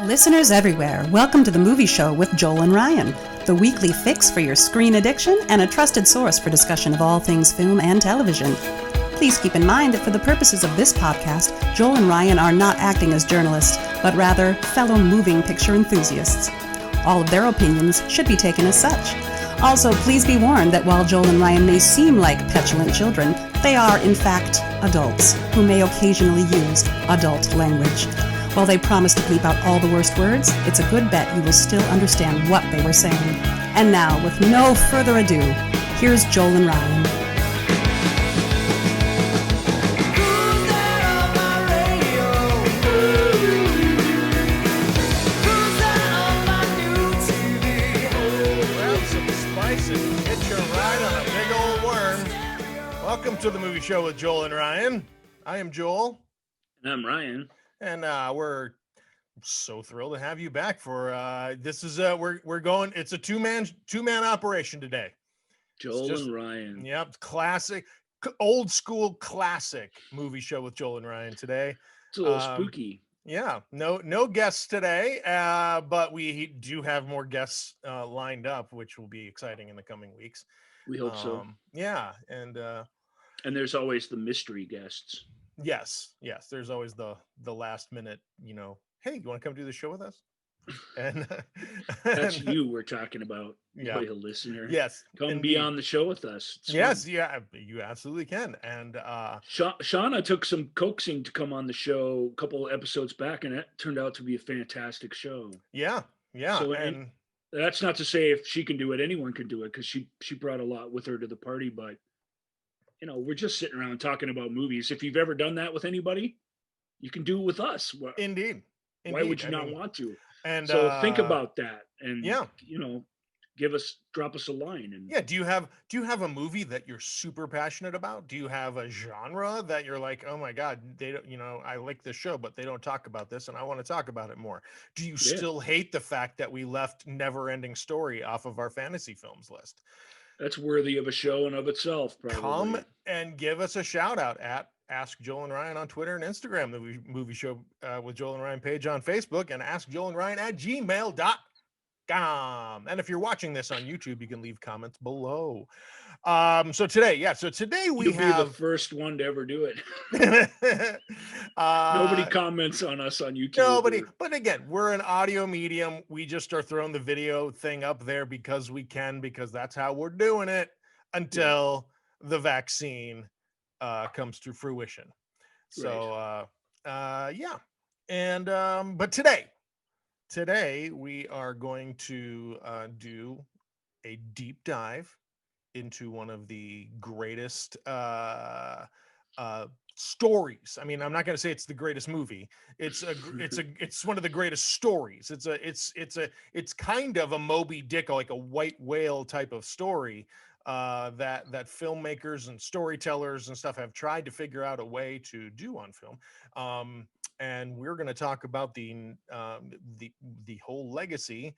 Listeners everywhere, welcome to the Movie Show with Joel and Ryan, the weekly fix for your screen addiction and a trusted source for discussion of all things film and television. Please keep in mind that for the purposes of this podcast, Joel and Ryan are not acting as journalists, but rather fellow moving picture enthusiasts. All of their opinions should be taken as such. Also, please be warned that while Joel and Ryan may seem like petulant children, they are, in fact, adults who may occasionally use adult language. While they promise to bleep out all the worst words, it's a good bet you will still understand what they were saying. And now, with no further ado, here's Joel and Ryan. Welcome to the Movie Show with Joel and Ryan. I am Joel. And I'm Ryan. And we're so thrilled to have you back for this is we're going, it's a two-man operation today. Joel and Ryan. Yep, classic, old school classic Movie Show with Joel and Ryan today. It's a little spooky. Yeah, no guests today, but we do have more guests lined up, which will be exciting in the coming weeks. We hope so. Yeah, and there's always the mystery guests. Yes. There's always the last minute, hey, you want to come do the show with us? And that's you we're talking about. Yeah, a listener. Yes, come indeed. be on the show with us. It's yes, fun. Yeah, you absolutely can. And Shauna took some coaxing to come on the show a couple of episodes back, and it turned out to be a fantastic show. Yeah. So, and that's not to say if she can do it, anyone can do it, because she brought a lot with her to the party. But we're just sitting around talking about movies. If you've ever done that with anybody, you can do it with us. Indeed. Why would you not want to? And so think about that, and drop us a line. And do you have a movie that you're super passionate about? Do you have a genre that you're like, oh my God, they don't, I like this show, but they don't talk about this, and I want to talk about it more? Do you still hate the fact that we left Never Ending Story off of our fantasy films list? That's worthy of a show in of itself, probably. Come and give us a shout out at Ask Joel and Ryan on Twitter and Instagram, the Movie Show with Joel and Ryan page on Facebook, and Ask Joel and Ryan at gmail.com. And if you're watching this on YouTube, you can leave comments below. So today we You'll be the first one to ever do it. Nobody comments on us on YouTube. Nobody. But again, we're an audio medium. We just are throwing the video thing up there because we can, because that's how we're doing it until the vaccine comes to fruition. So and but today we are going to do a deep dive into one of the greatest stories. I mean, I'm not going to say it's the greatest movie. It's one of the greatest stories. It's kind of a Moby Dick, like a white whale type of story that filmmakers and storytellers and stuff have tried to figure out a way to do on film. And we're going to talk about the whole legacy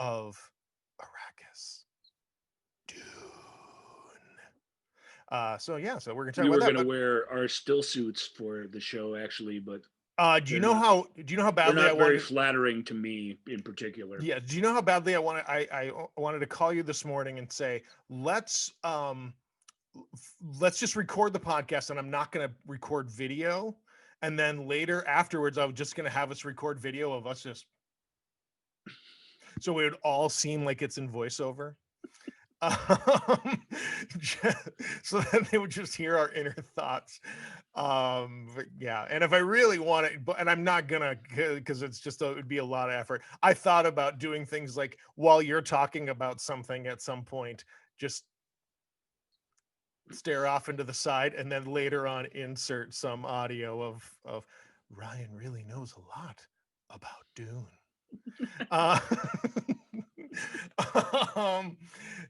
of Arrakis, Dune. So we're going to talk about that. We were going to wear our still suits for the show, actually, but do you know how badly they're not very flattering to me in particular? Yeah. Do you know how badly I wanted to call you this morning and say, let's just record the podcast, and I'm not going to record video. And then later afterwards, I was just going to have us record video of us just, so it would all seem like it's in voiceover. So then they would just hear our inner thoughts. But yeah. And if I really want it, and I'm not gonna, because it would be a lot of effort. I thought about doing things like, while you're talking about something at some point, just stare off into the side, and then later on insert some audio of Ryan really knows a lot about Dune.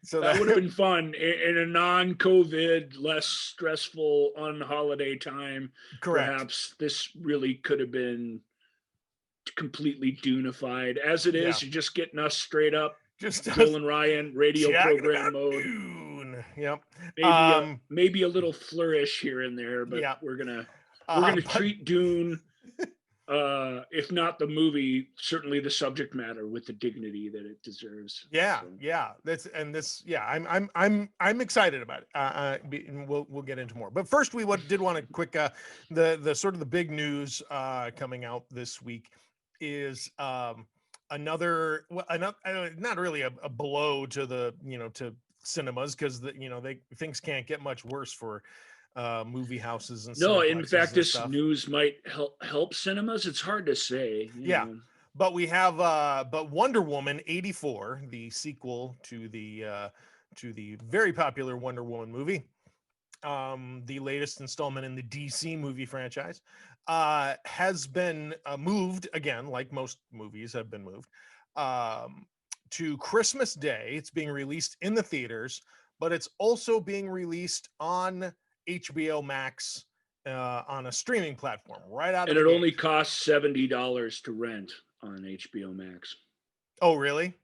So that would have been fun in a non-COVID, less stressful, on-holiday time. Correct. Perhaps this really could have been completely Dune-ified. As it is, you're just getting us straight up, just Joel and Ryan radio program mode. Dune. Yep. Maybe a little flourish here and there, but we're gonna treat Dune if not the movie, certainly the subject matter with the dignity that it deserves. Yeah, So, yeah. Yeah. I'm excited about it. And we'll get into more. But first, did want to quick the sort of the big news coming out this week is not really a blow to the to cinemas, because things can't get much worse for movie houses and no, in cineplexes fact, and this stuff. news might help cinemas. It's hard to say. Yeah. But we have but Wonder Woman 84, the sequel to the very popular Wonder Woman movie, the latest installment in the DC movie franchise, has been moved again, like most movies have been moved, to Christmas Day. It's being released in the theaters, but it's also being released on HBO Max, on a streaming platform right out of And the it gate. only costs $70 to rent on HBO Max. Oh, really?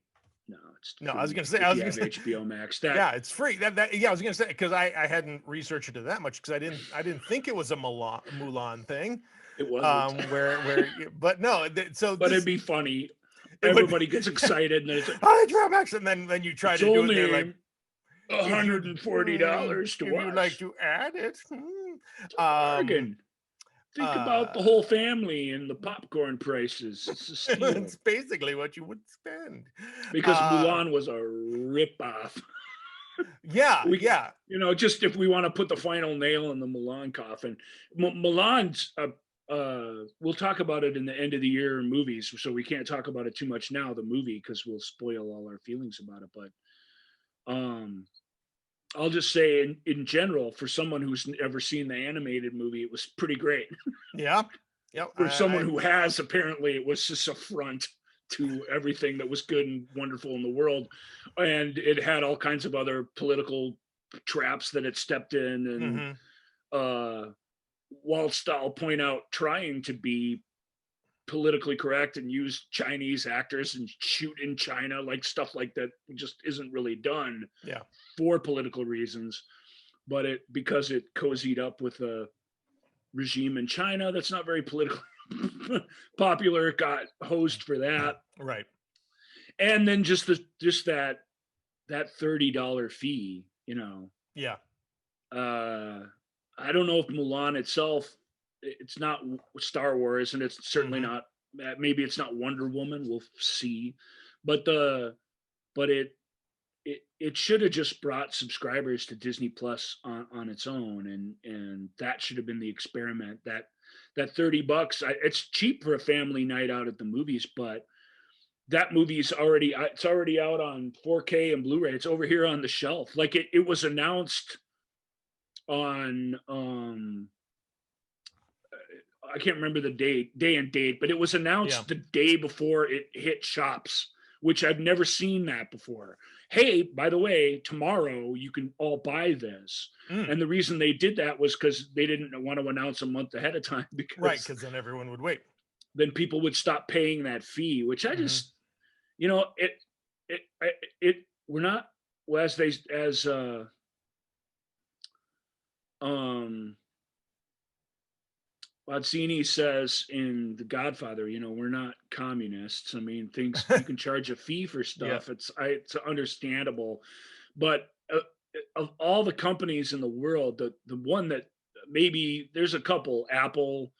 No, it's No, free I was gonna say, if you have HBO Max. yeah, it's free. Yeah, I was gonna say, because I hadn't researched it that much, because I didn't think it was a Mulan thing. It wasn't. But no, but it'd be funny. It would Everybody gets excited, and then it's like, HBO Max, and then you try it's to do it, and only they're like, $140 to if watch. you'd like to add it, It's a bargain. Think about the whole family and the popcorn prices. It's a steal. It's basically what you would spend. Because Mulan was a ripoff. Yeah, yeah. Just if we want to put the final nail in the Mulan coffin, Mulan's. We'll talk about it in the end of the year movies, so we can't talk about it too much now, the movie, because we'll spoil all our feelings about it. But I'll just say, in general, for someone who's never seen the animated movie, it was pretty great. Yeah. Yep. For someone who has, apparently, it was just a front to everything that was good and wonderful in the world. And it had all kinds of other political traps that it stepped in. And whilst I'll point out, trying to be politically correct and use Chinese actors and shoot in China, like stuff like that just isn't really done for political reasons. But because it cozied up with a regime in China that's not very politically popular, it got hosed for that. Right. And then just that $30 fee, Yeah. I don't know if Mulan itself, it's not Star Wars, and it's certainly not, maybe it's not Wonder Woman, we'll see. But it should have just brought subscribers to Disney Plus on its own, and that should have been the experiment. That $30, it's cheap for a family night out at the movies, but that movie is already out on 4K and Blu-ray. It's over here on the shelf. Like it was announced on I can't remember the day and date, but it was announced the day before it hit shops, which I've never seen that before. Hey, by the way, tomorrow you can all buy this. And the reason they did that was because they didn't want to announce a month ahead of time, because then everyone would wait. Then people would stop paying that fee, which I just, we're not, well, as Mazzini says in The Godfather, we're not communists. I mean, things you can charge a fee for stuff. It's understandable, but of all the companies in the world, the one that maybe there's a couple, Apple,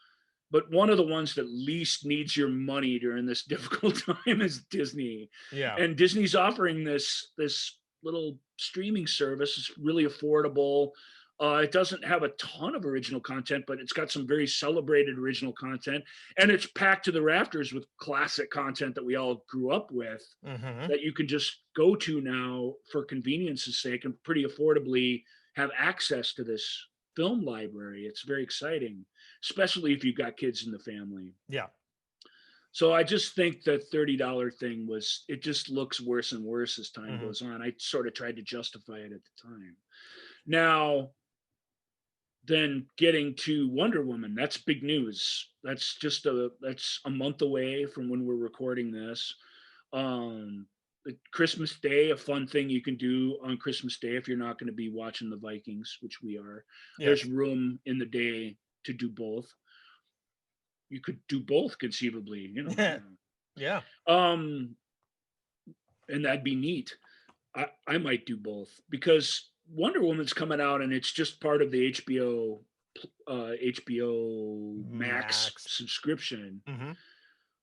but one of the ones that least needs your money during this difficult time is Disney. Yeah. And Disney's offering this little streaming service. It's really affordable. It doesn't have a ton of original content, but it's got some very celebrated original content, and it's packed to the rafters with classic content that we all grew up with, that you can just go to now for convenience's sake and pretty affordably have access to this film library. It's very exciting, especially if you've got kids in the family. Yeah. So I just think the $30 thing it just looks worse and worse as time goes on. I sort of tried to justify it at the time. Now, then getting to Wonder Woman, that's big news. That's a month away from when we're recording this. Christmas Day, a fun thing you can do on Christmas Day if you're not going to be watching the Vikings, which we are. There's room in the day to do both. you could do both conceivably, Yeah. and that'd be neat. I might do both because Wonder Woman's coming out and it's just part of the HBO Max Max. subscription. Mm-hmm.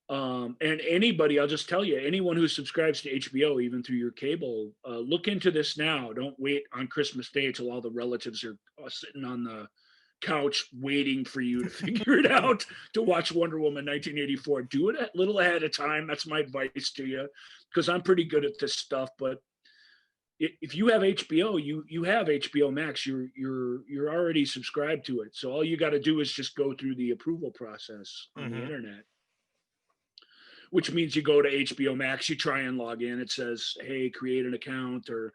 And anybody, I'll just tell you, anyone who subscribes to HBO, even through your cable, look into this now. Don't wait on Christmas Day till all the relatives are sitting on the couch waiting for you to figure it out to watch Wonder Woman 1984. Do it a little ahead of time. That's my advice to you, because I'm pretty good at this stuff. But if you have HBO, you have HBO Max. You're already subscribed to it. So all you got to do is just go through the approval process on the internet, which means you go to HBO Max, you try and log in. It says, "Hey, create an account," or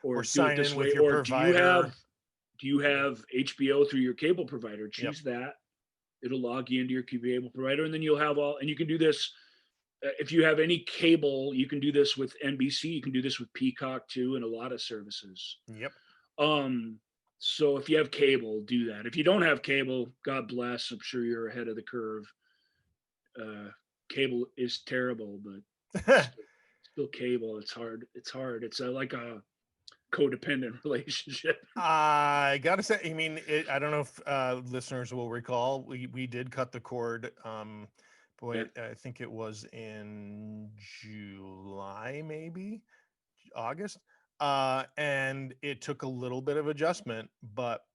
do sign it this in way. with your Or provider. do you have HBO through your cable provider? Choose that. It'll log you into your cable provider, and then you'll have all. And you can do this if you have any cable. You can do this with NBC. You can do this with Peacock too, and a lot of services. Yep. So if you have cable, do that. If you don't have cable, God bless. I'm sure you're ahead of the curve. Cable is terrible, but still cable. It's hard. It's like a codependent relationship. I gotta say, I mean, I don't know if listeners will recall, we did cut the cord. I think it was in July, maybe August, and it took a little bit of adjustment, but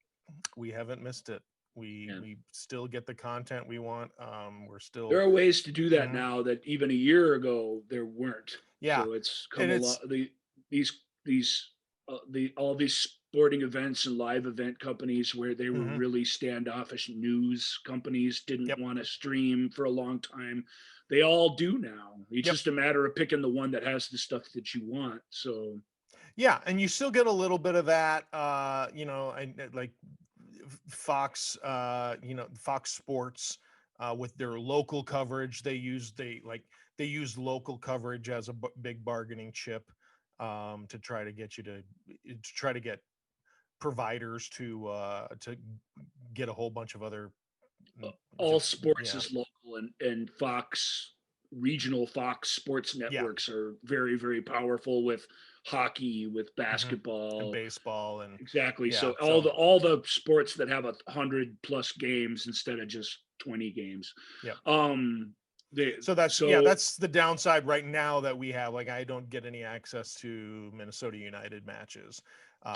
we haven't missed it. We still get the content we want. We're still. There are ways to do that now that even a year ago there weren't. Yeah, so it's come a lot. All these sporting events and live event companies where they were really standoffish news companies didn't want to stream for a long time. They all do now. It's just a matter of picking the one that has the stuff that you want. So yeah, and you still get a little bit of that. Like Fox, Fox Sports, with their local coverage, they use local coverage as a big bargaining chip, to try to get you to get providers to get a whole bunch of other. All sports is local, and Fox regional Fox sports networks are very, very powerful with hockey, with basketball, and baseball, and exactly. So all the sports that have 100+ games instead of just 20 games. That's the downside right now that we have. Like, I don't get any access to Minnesota United matches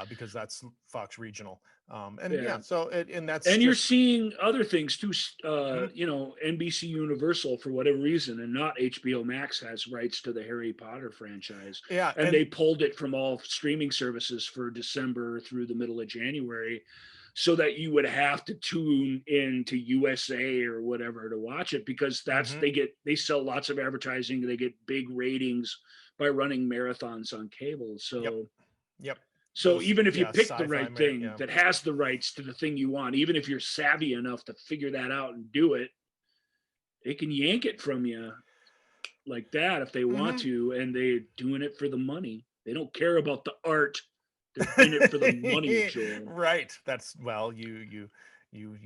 because that's Fox regional. You're seeing other things too. NBC Universal, for whatever reason, and not HBO Max, has rights to the Harry Potter franchise. Yeah, and they pulled it from all streaming services for December through the middle of January, so that you would have to tune in to USA or whatever to watch it, because that's they sell lots of advertising. They get big ratings by running marathons on cable. So So even if you pick the right thing that has the rights to the thing you want, even if you're savvy enough to figure that out and do it, they can yank it from you like that if they want to, and they're doing it for the money. They don't care about the art. They're in it for the money, Joel. Right. That's, well, you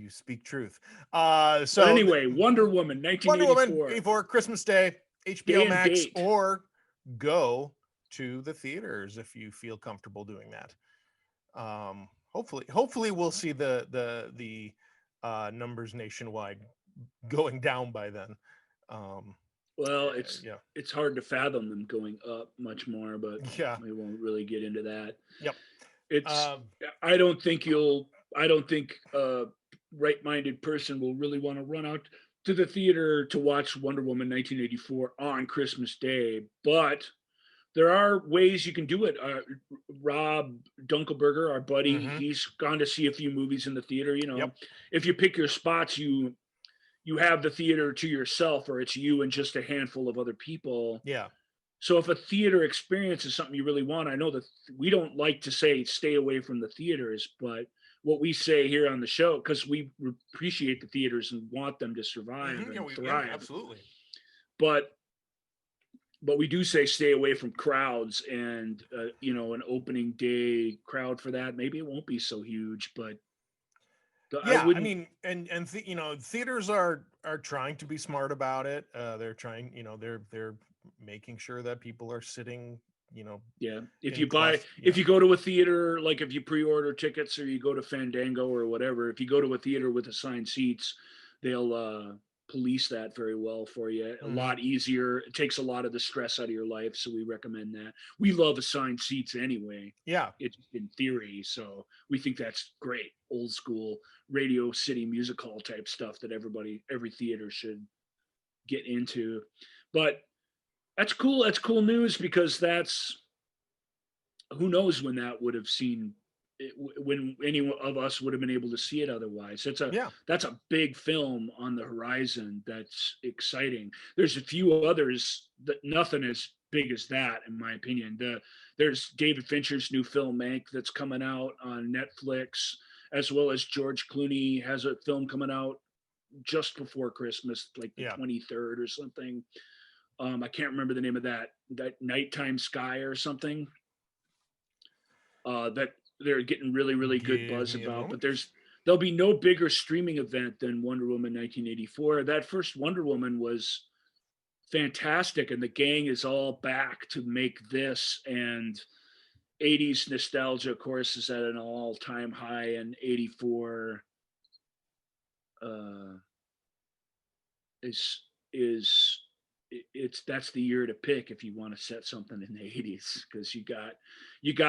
speak truth. So anyway, Wonder Woman 1984, Christmas Day, HBO Max, or go to the theaters if you feel comfortable doing that. Hopefully we'll see the numbers nationwide going down by then. Well, it's hard to fathom them going up much more, but we won't really get into that. It's I don't think a right-minded person will really want to run out to the theater to watch Wonder Woman 1984 on Christmas Day, but there are ways you can do it. Rob Dunkelberger, our buddy, he's gone to see a few movies in the theater. If you pick your spots, you have the theater to yourself, or it's you and just a handful of other people. So if a theater experience is something you really want, I know that we don't like to say stay away from the theaters, but what we say here on the show, because we appreciate the theaters and want them to survive and thrive. Absolutely. But we do say stay away from crowds, and an opening day crowd for that, maybe it won't be so huge, but theaters are are trying to be smart about it. They're trying, they're making sure that people are sitting, Yeah. If in you buy, clus- if you go to a theater, like if you pre-order tickets or you go to Fandango or whatever, if you go to a theater with assigned seats, they'll police that very well for you. A Mhm. lot easier. It takes a lot of the stress out of your life. So we recommend that. We love assigned seats anyway. Yeah. It's in theory. So we think that's great. Old school Radio City Music Hall type stuff that every theater should get into. But that's cool. That's cool news because who knows when that would have seen it, when any of us would have been able to see it otherwise. Yeah. That's a big film on the horizon. That's exciting. There's a few others that nothing as big as that, in my opinion. There's David Fincher's new film Mank that's coming out on Netflix, as well as George Clooney has a film coming out just before Christmas, like the Yeah. 23rd or something. I can't remember the name of that Nighttime Sky or something. That they're getting really, really good Give buzz me a about. But moment. there'll be no bigger streaming event than Wonder Woman 1984. That first Wonder Woman was fantastic, and the gang is all back to make this. And 80s nostalgia, of course, is at an all-time high, and 84 uh, is it's that's the year to pick if you want to set something in the 80s, because you got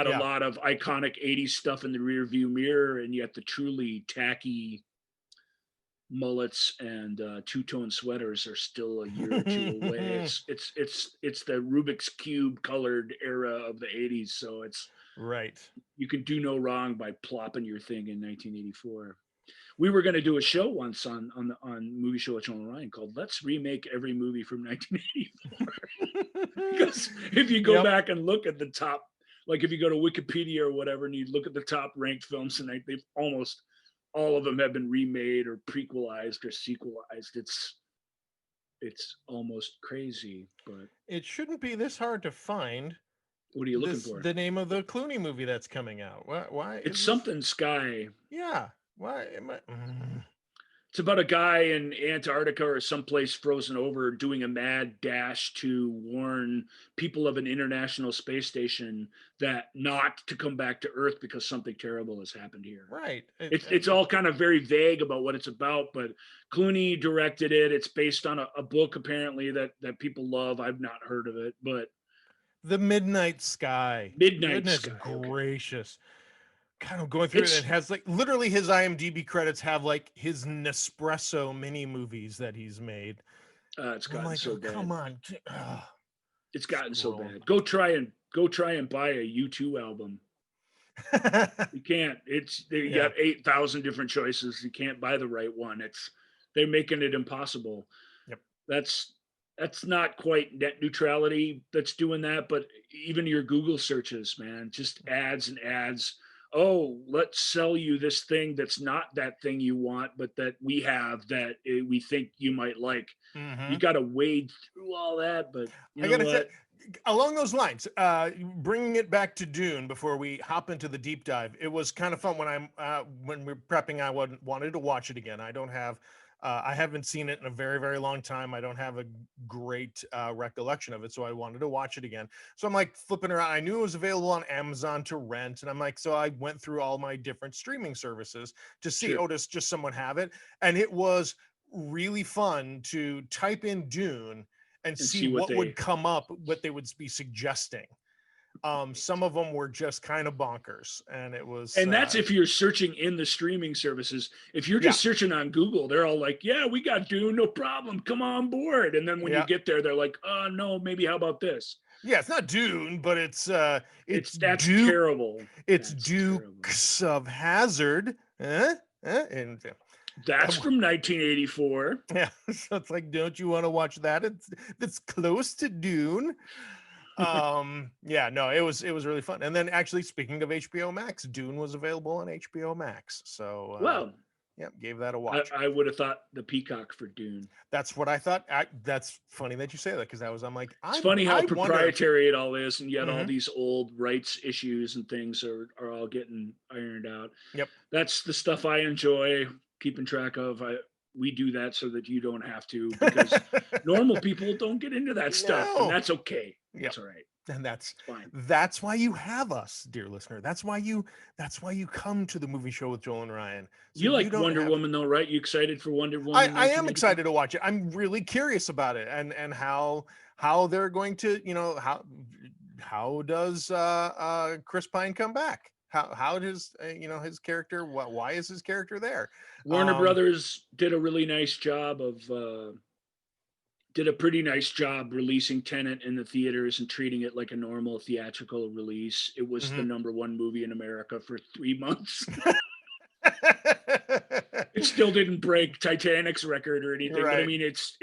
a Yeah. lot of iconic 80s stuff in the rear view mirror, and yet the truly tacky mullets and two-tone sweaters are still a year or two away. It's the Rubik's Cube colored era of the 80s, so it's Right. you can do no wrong by plopping your thing in 1984. We were going to do a show once on Movie Show with John and Ryan called "Let's Remake Every Movie from 1984." Because if you go Yep. back and look at the top, like if you go to Wikipedia or whatever, and you look at the top ranked films tonight, they've almost all of them have been remade or prequelized or sequelized. It's almost crazy. But It shouldn't be this hard to find what are you looking for? the name of the Clooney movie that's coming out. Why It's is something Sky. Yeah. Why am I? It's about a guy in Antarctica or someplace frozen over doing a mad dash to warn people of an international space station that not to come back to Earth because something terrible has happened here. Right. It's all kind of very vague about what it's about, but Clooney directed it. It's based on a book apparently that people love. I've not heard of it, but The Midnight Sky. Midnight Goodness Sky. gracious. Kind of going through it, and it has like literally his IMDb credits have like his Nespresso mini movies that he's made. It's gotten so bad. Come on. It's gotten Scroll. so bad. Go try and buy a U2 album. You can't. You got 8,000 different choices. You can't buy the right one. They're making it impossible. Yep. That's not quite net neutrality that's doing that, but even your Google searches, man, just ads and ads. Oh, let's sell you this thing that's not that thing you want, but that we have that we think you might like. Mhm. You got to wade through all that, but I gotta say, along those lines, bringing it back to Dune before we hop into the deep dive, it was kind of fun when we're prepping. I wanted to watch it again. I haven't seen it in a very, very long time. I don't have a great recollection of it, so I wanted to watch it again. So I'm like flipping around. I knew it was available on Amazon to rent, and I'm like, so I went through all my different streaming services to see, Sure. does just someone have it? And it was really fun to type in Dune and see what would come up, what they would be suggesting. Some of them were just kind of bonkers, and it was. And that's if you're searching in the streaming services. If you're just searching on Google, they're all like, "Yeah, we got Dune, no problem, come on board." And then when you get there, they're like, "Oh no, maybe how about this?" Yeah, it's not Dune, but it's that's terrible. It's Dukes of Hazzard, and that's from 1984. Yeah, so it's like, don't you want to watch that? That's close to Dune. Yeah, no, it was really fun. And then actually, speaking of HBO Max, Dune was available on HBO Max. So well, yeah, gave that a watch. I would have thought the Peacock for Dune. That's what I thought. That's funny that you say that, because I'm like, it's funny how proprietary it all is, and yet all these old rights issues and things are all getting ironed out. Yep, that's the stuff I enjoy keeping track of. we do that so that you don't have to, because normal people don't get into that stuff, and No. that's okay. Yep. That's all right. And It's fine. that's why you have us, dear listener. That's why you come to the movie show with Joel and Ryan. So You you like don't Wonder have Woman though, right? You excited for Wonder Woman I am 1984? excited to watch it. I'm really curious about it and how they're going to, how does Chris Pine come back? How does his character, why is his character there? Warner Brothers did a really nice job of did a pretty nice job releasing Tenet in the theaters and treating it like a normal theatrical release. It was the number one movie in America for 3 months. It still didn't break Titanic's record or anything, but I Right. mean, it's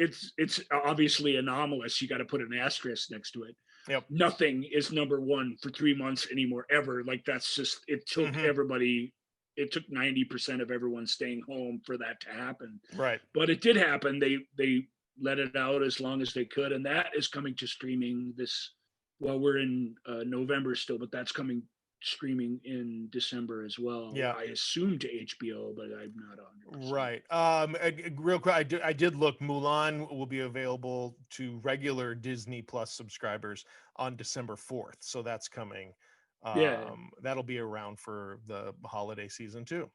obviously anomalous. You got to put an asterisk next to it. Yep. Nothing is number one for 3 months anymore, ever. Like, that's just, it took everybody, it took 90% of everyone staying home for that to happen. Right. But it did happen. They let it out as long as they could, and that is coming to streaming this. Well, we're in November still, but that's coming streaming in December as well. Yeah. I assume to HBO, but I'm not 100%. Right. Real quick, I did look. Mulan will be available to regular Disney Plus subscribers on December 4th, so that's coming. Yeah. That'll be around for the holiday season too.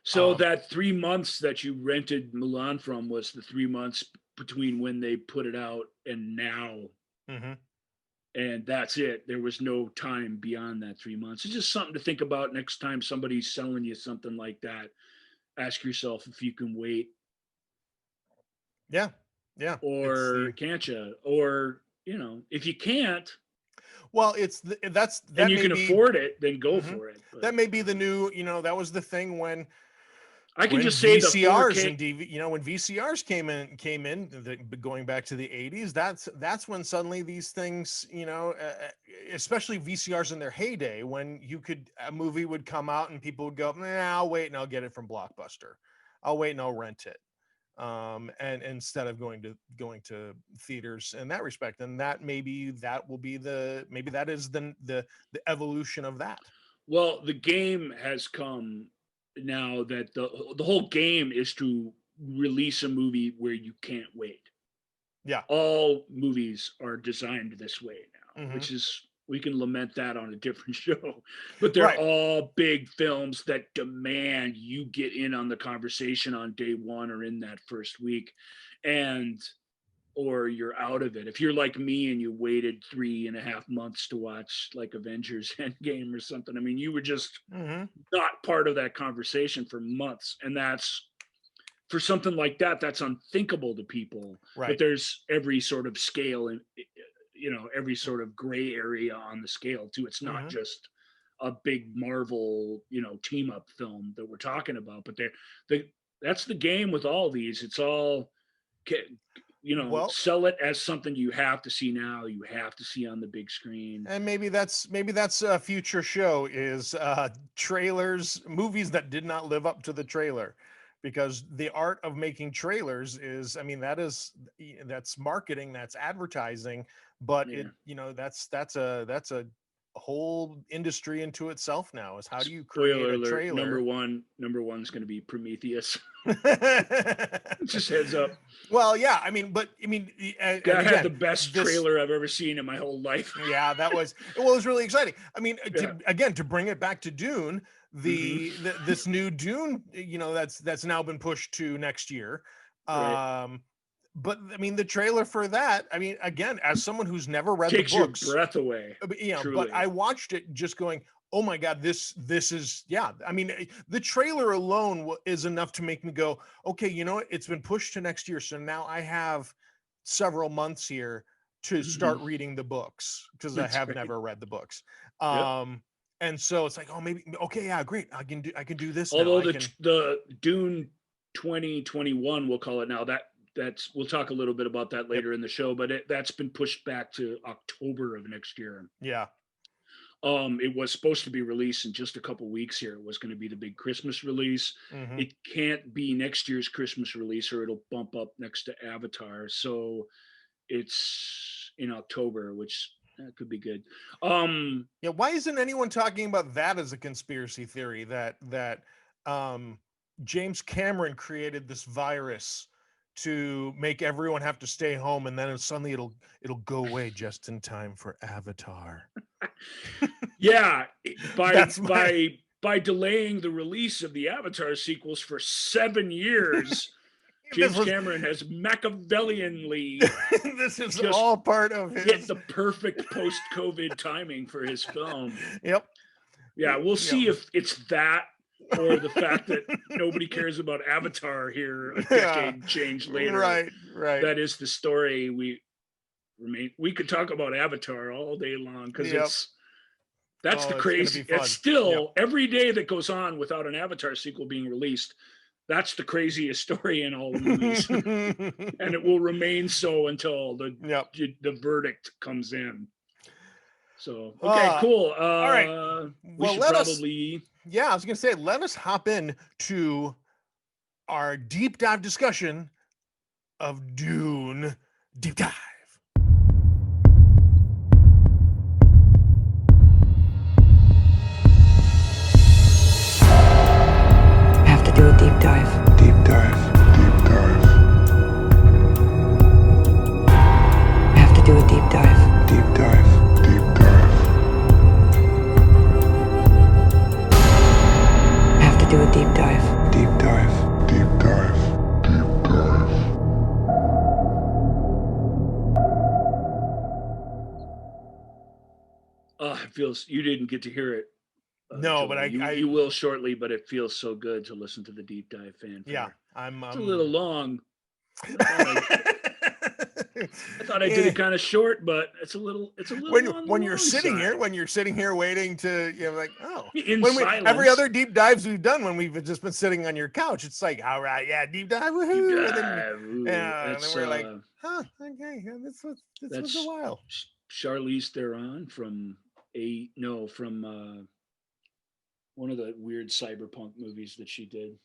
So that 3 months that you rented Mulan from was the 3 months between when they put it out and now. And that's it. There was no time beyond that 3 months. It's just something to think about next time somebody's selling you something like that. Ask yourself if you can wait. Yeah. Or can't you? Or, if you can't, well, and you can afford it, then go for it. But that may be the new, that was the thing when I can just say VCRs the 4K, and DV, when VCRs came in, going back to the 80s, that's when suddenly these things, especially VCRs in their heyday, when a movie would come out and people would go, nah, I'll wait and I'll get it from Blockbuster. I'll wait and I'll rent it. And instead of going to theaters in that respect, and that will be that is the evolution of that. Well, the game has come now that the whole game is to release a movie where you can't wait. Yeah. All movies are designed this way now, which is, we can lament that on a different show, but they're all big films that demand you get in on the conversation on day one or in that first week, or you're out of it. If you're like me and you waited 3.5 months to watch like Avengers Endgame or something, I mean, you were just not part of that conversation for months. And that's, for something like that, that's unthinkable to people. Right. But there's every sort of scale and, every sort of gray area on the scale too. It's not just a big Marvel, team up film that we're talking about, but that's the game with all these. It's all, sell it as something you have to see now, you have to see on the big screen. And maybe that's a future show, is trailers, movies that did not live up to the trailer, because the art of making trailers is, that's marketing, that's advertising, but that's a whole industry into itself now, is how do you create Spoiler a alert, trailer? number one's going to be Prometheus. Just heads up. Well, yeah, I had the best trailer I've ever seen in my whole life. Yeah, it was really exciting. To bring it back to Dune, this new Dune, that's now been pushed to next year. Right. But the trailer for that, again, as someone who's never read Takes the books, your breath away. But I watched it just going, oh my God, this is, the trailer alone is enough to make me go, okay, it's been pushed to next year. So now I have several months here to start reading the books, because I have never read the books. And so it's like, oh, maybe, okay, yeah, great. I can do this. Although the Dune 2021, we'll call it now, we'll talk a little bit about that later in the show, but that's been pushed back to October of next year. Yeah. It was supposed to be released in just a couple weeks here. It was going to be the big Christmas release. It can't be next year's Christmas release, or it'll bump up next to Avatar. So it's in October, which could be good. Why isn't anyone talking about that as a conspiracy theory, that James Cameron created this virus to make everyone have to stay home, and then suddenly it'll go away just in time for Avatar. Yeah, That's my by delaying the release of the Avatar sequels for 7 years, this James was Cameron has Machiavellianly this is just all part of hit his. the perfect post-COVID timing for his film. Yep. Yeah, we'll Yep. see if it's that or the fact that nobody cares about Avatar here a Yeah. decade change later. Right. That is the story. We could talk about Avatar all day long because Yep. that's the It's gonna crazy. be fun. It's still every day that goes on without an Avatar sequel being released. That's the craziest story in all the movies, and it will remain so until the verdict comes in. So okay, cool. All right. We should probably. Yeah, I was gonna say, let us hop in to our deep dive discussion of Dune. Deep dive. Have to do a deep dive. Deep dive. Deep dive. Have to do a deep dive. Deep dive. Deep dive. Have to do a deep dive. Deep dive. Deep dive. Deep dive. It feels you didn't get to hear it. No, Joel. but you will shortly. But it feels so good to listen to the deep dive fanfare. Yeah, It's a little long. I thought I did it kind of short, but it's a little. When you're sitting here waiting to, like, oh, in when silence. Every other deep dives we've done when we've just been sitting on your couch, it's like, all right, yeah, deep dive, woohoo, and then we're like, huh, okay, yeah, this was a while. Charlize Theron from one of the weird cyberpunk movies that she did.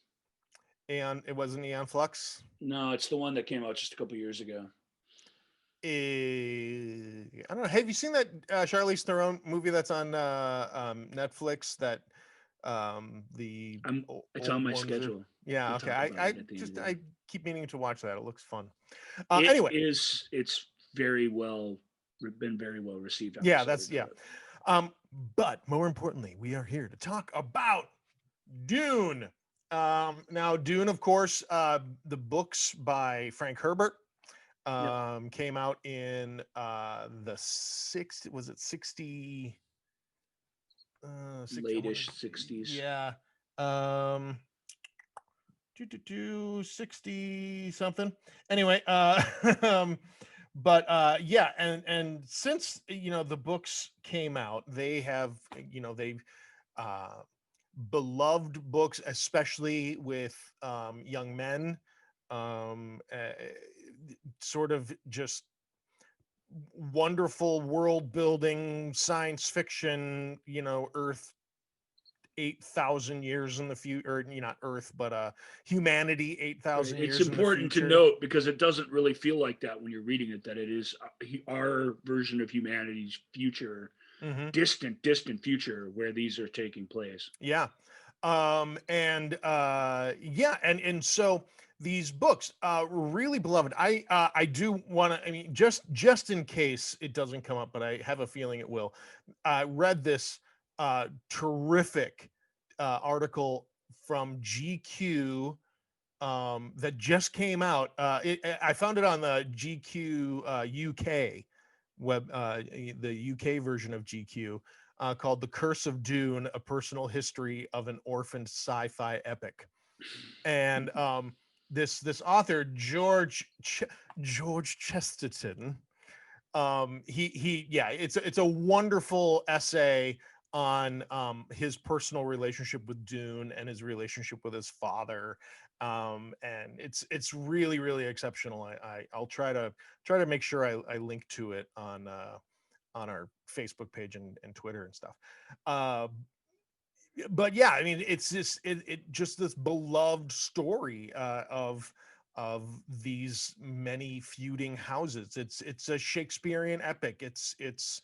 And it wasn't Aeon Flux. No, it's the one that came out just a couple years ago. I don't know. Have you seen that Charlize Theron movie that's on Netflix? That it's on my schedule. Yeah. Okay. I keep meaning to watch that. It looks fun. Anyway, it's very well been very well received. Yeah. But more importantly, we are here to talk about Dune. Now, Dune, of course, the books by Frank Herbert. Came out in the 60s. Was it 60? Late-ish 60s. Yeah. 60 something. Anyway, but yeah, and since the books came out, they have they've beloved books, especially with young men. Sort of just wonderful world building science fiction, Earth 8,000 years in the future, or not Earth, but humanity 8,000 years. It's important to note, because it doesn't really feel like that when you're reading it, that it is our version of humanity's future, distant future, where these are taking place. Yeah. And so these books, really beloved. I do want to, just in case it doesn't come up, but I have a feeling it will. I read this terrific article from GQ that just came out. I found it on the GQ UK web, the UK version of GQ, called "The Curse of Dune: A Personal History of an Orphaned Sci-Fi Epic," and this author George Chesterton, it's a wonderful essay on his personal relationship with Dune and his relationship with his father, and it's really, really exceptional. I'll try to make sure I link to it on our Facebook page and Twitter and stuff. But yeah, it's just this beloved story of these many feuding houses. It's a Shakespearean epic. It's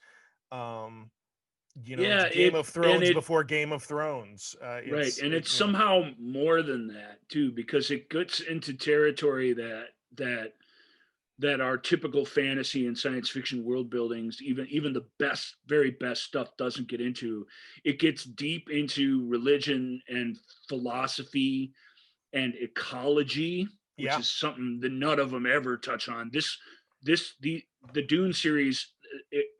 Yeah, it's Game of and Thrones before Game of Thrones. right, and it's you know, somehow more than that too, because it gets into territory that that are typical fantasy and science fiction world buildings, even the best, very best stuff doesn't get into. It gets deep into religion and philosophy and ecology, which yeah, is something that none of them ever touch on. The Dune series,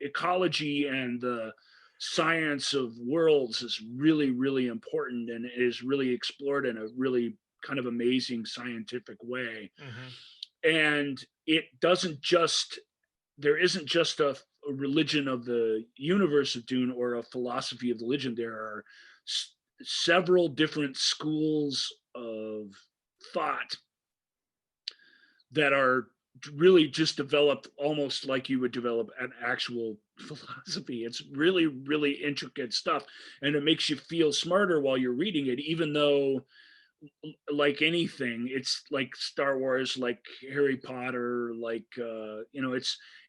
ecology and the science of worlds is really, really important, and is really explored in a really kind of amazing scientific way. hmm And it doesn't just, there isn't just a religion of the universe of Dune or a philosophy of the legend. There are several different schools of thought that are really just developed almost like you would develop an actual philosophy. It's really, really intricate stuff, and it makes you feel smarter while you're reading it, even though, like anything, it's like Star Wars, like Harry Potter, like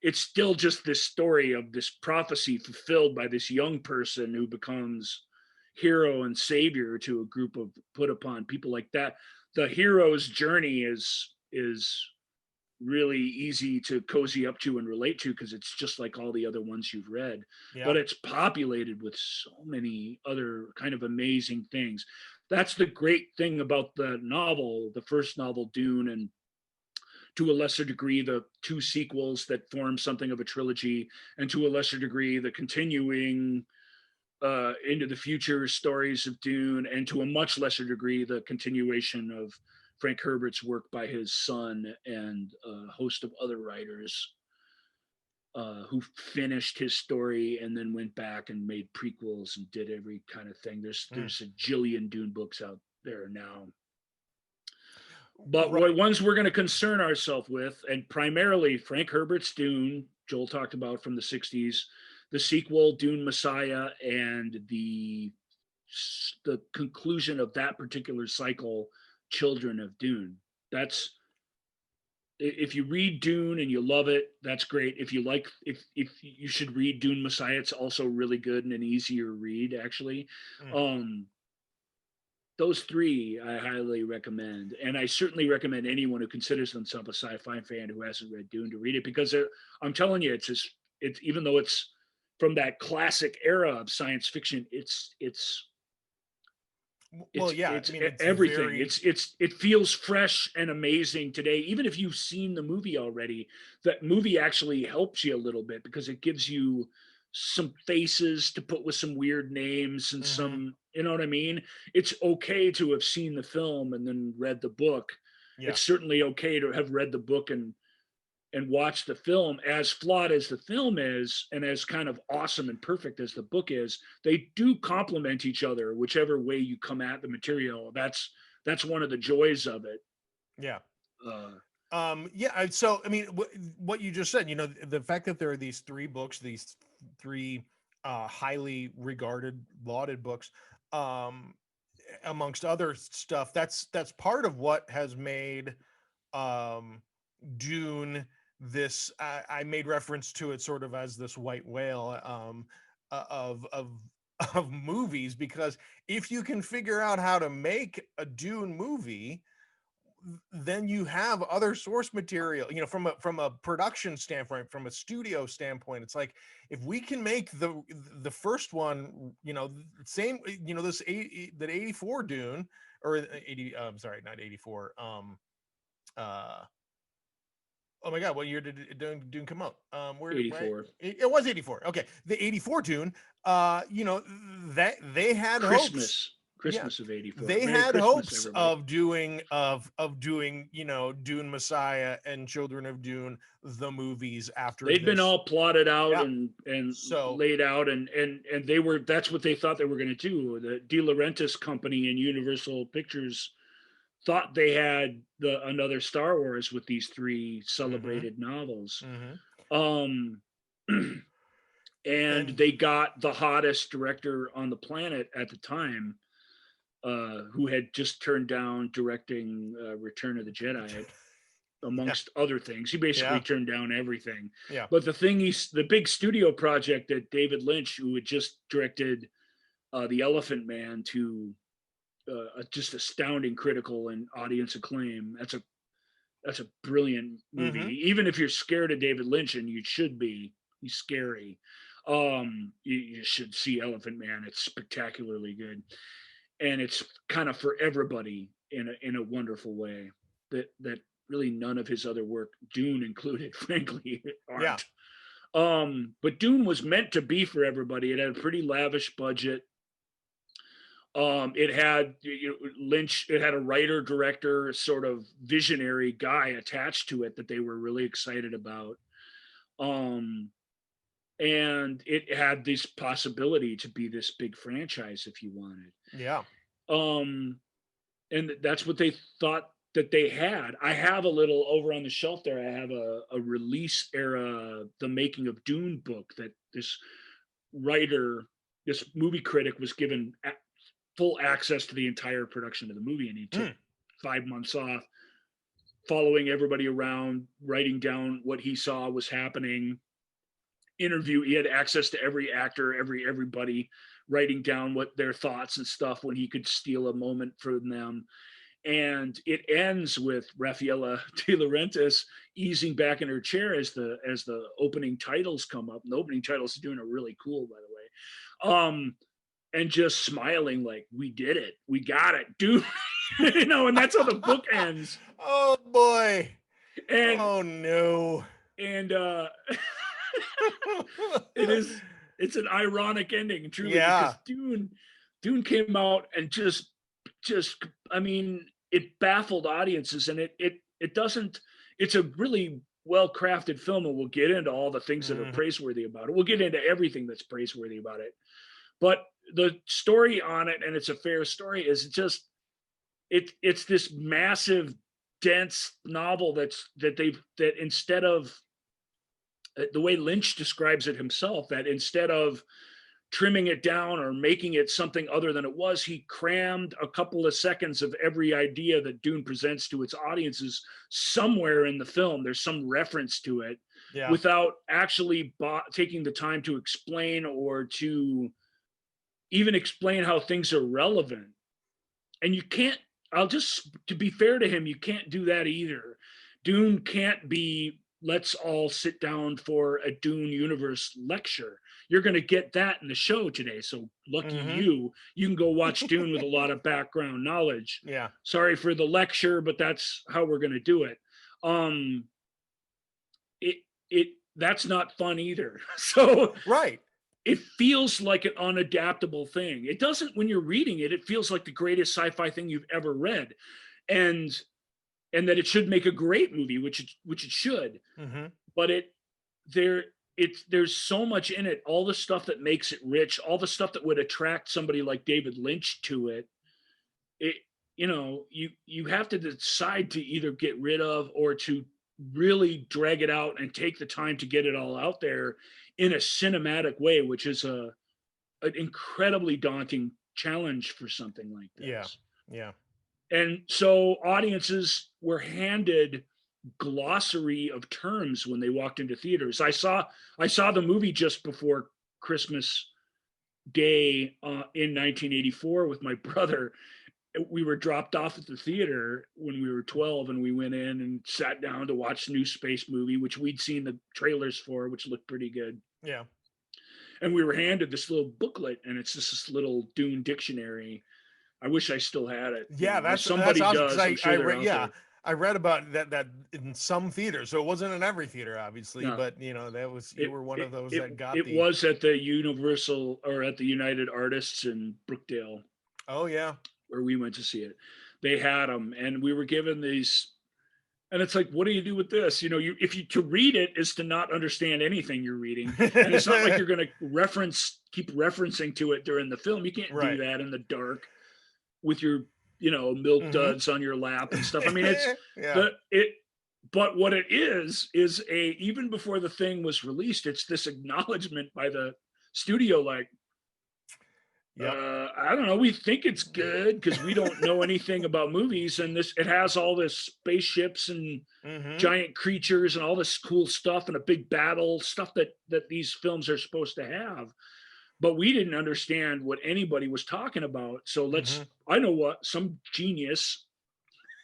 it's still just this story of this prophecy fulfilled by this young person who becomes hero and savior to a group of put upon people like that. The hero's journey is really easy to cozy up to and relate to, because it's just like all the other ones you've read, yeah, but it's populated with so many other kind of amazing things. That's the great thing about the novel, the first novel, Dune, and to a lesser degree the two sequels that form something of a trilogy, and to a lesser degree the continuing into the future stories of Dune, and to a much lesser degree the continuation of Frank Herbert's work by his son and a host of other writers who finished his story and then went back and made prequels and did every kind of thing. mm, There's a jillion Dune books out there now. But what right, ones we're going to concern ourselves with, and primarily Frank Herbert's Dune, Joel talked about from the 60s, the sequel, Dune Messiah, and the conclusion of that particular cycle, Children of Dune. That's, if you read Dune and you love it, that's great. If you like, if you should read Dune Messiah, it's also really good and an easier read actually. mm, Um, those three I highly recommend, and I certainly recommend anyone who considers themselves a sci-fi fan who hasn't read Dune to read it, because I'm telling you, it's even though it's from that classic era of science fiction, well, it's yeah. I it's mean, it's everything. very, It feels fresh and amazing today, even if you've seen the movie already. That movie actually helps you a little bit because it gives you some faces to put with some weird names and hmm some, you know what I mean. It's okay to have seen the film and then read the book. yeah, It's certainly okay to have read the book and watch the film. As flawed as the film is and as kind of awesome and perfect as the book is, they do complement each other whichever way you come at the material. That's one of the joys of it. yeah. uh, Yeah, so I mean, what you just said, the fact that there are these three books, these three highly regarded, lauded books, um, amongst other stuff, that's part of what has made um, Dune this. I made reference to it sort of as this white whale of of movies, because if you can figure out how to make a Dune movie, then you have other source material, from a production standpoint, from a studio standpoint. It's like, if we can make the first one, same, this that 84 Dune, or 80, sorry, not 84, uh oh my god, what year did Dune come out? Where, right, 84 it was 84. Okay, the 84 Dune, that they had hopes. Christmas, Yeah, Christmas of 84. they Merry had Christmas, hopes everybody. of doing Dune Messiah and Children of Dune, the movies, after They'd been this. all plotted out Yeah. and So laid out, and they were, that's what they thought they were going to do. The De Laurentiis company and Universal Pictures thought they had another Star Wars with these three hmm celebrated novels. hmm Um, and and they got the hottest director on the planet at the time, who had just turned down directing Return of the Jedi. amongst other things. He basically Yeah. turned down everything. Yeah. But the big studio project that David Lynch, who had just directed The Elephant Man to just astounding critical and audience acclaim. That's a brilliant movie. Mhm. Even if you're scared of David Lynch, and you should be, he's scary. You should see Elephant Man. It's spectacularly good, and it's kind of for everybody in a wonderful way that really none of his other work, Dune included, frankly, aren't. But Dune was meant to be for everybody. It had a pretty lavish budget. It had Lynch. It had a writer, director, sort of visionary guy attached to it that they were really excited about. And it had this possibility to be this big franchise if you wanted. Yeah. And that's what they thought that they had. I have a little over on the shelf there. I have a release era, The Making of Dune book that this writer, this movie critic, was given full access to the entire production of the movie, and he took 5 months off, following everybody around, writing down what he saw was happening. He had access to every actor, everybody, writing down what their thoughts and stuff when he could steal a moment from them. And it ends with Raffaella De Laurentiis easing back in her chair as the opening titles come up. And the opening titles of Dune are really cool, by the way. And just smiling like, we did it, we got it, dude. And that's how the book ends. Oh boy. And oh no. And it's an ironic ending, truly, Yeah. because Dune came out and just I mean, it baffled audiences, and it doesn't. It's a really well-crafted film, and we'll get into all the things that are praiseworthy about it. We'll get into everything that's praiseworthy about it. But the story on it, and it's a fair story, is just it's this massive, dense novel that instead of the way Lynch describes it himself, that instead of trimming it down or making it something other than it was, he crammed a couple of seconds of every idea that Dune presents to its audiences somewhere in the film. There's some reference to it, without actually taking the time to explain or to even explain how things are relevant. And you can't, to be fair to him, you can't do that either. Dune can't be, let's all sit down for a Dune universe lecture. You're going to get that in the show today. So lucky you can go watch Dune with a lot of background knowledge. Yeah. Sorry for the lecture, but that's how we're going to do it. That's not fun either. So right. It feels like an unadaptable thing. It doesn't, when you're reading it, it feels like the greatest sci-fi thing you've ever read. And that it should make a great movie, which it should. But there's so much in it, all the stuff that makes it rich, all the stuff that would attract somebody like David Lynch to it. You have to decide to either get rid of or to really drag it out and take the time to get it all out there in a cinematic way, which is an incredibly daunting challenge for something like this. Yeah. And so audiences were handed glossary of terms when they walked into theaters. I saw the movie just before Christmas Day in 1984 with my brother. We were dropped off at the theater when we were 12, and we went in and sat down to watch the new space movie, which we'd seen the trailers for, which looked pretty good. Yeah. And we were handed this little booklet, and it's just this little Dune dictionary. I wish I still had it. Yeah, somebody awesome, does. I read about that in some theaters, so it wasn't in every theater, obviously, but that was, you were one of those that got it. Was at the Universal or at the United Artists in Brookdale. Oh yeah, where we went to see it. They had them, and we were given these. And it's like, what do you do with this? To read it is to not understand anything you're reading, and it's not like you're going to keep referencing to it during the film. You can't do that in the dark with your milk duds on your lap and stuff. I mean, but what it is even before the thing was released, it's this acknowledgement by the studio, like, Yep. I don't know. We think it's good because we don't know anything about movies, and it has all this spaceships and giant creatures and all this cool stuff and a big battle stuff that these films are supposed to have. But we didn't understand what anybody was talking about. So I know what some genius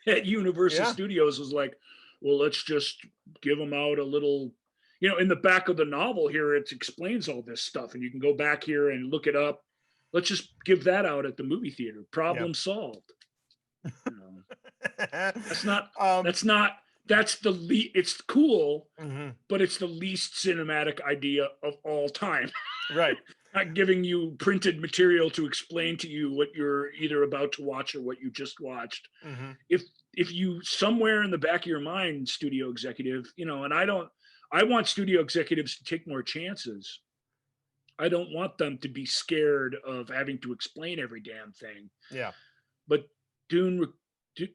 at Universal Studios was like, well, let's just give them out a little, in the back of the novel here, it explains all this stuff, and you can go back here and look it up. Let's just give that out at the movie theater. Problem solved. That's it's cool, but it's the least cinematic idea of all time. Right. Not giving you printed material to explain to you what you're either about to watch or what you just watched. If you somewhere in the back of your mind, studio executive, and I want studio executives to take more chances. I don't want them to be scared of having to explain every damn thing. Yeah. But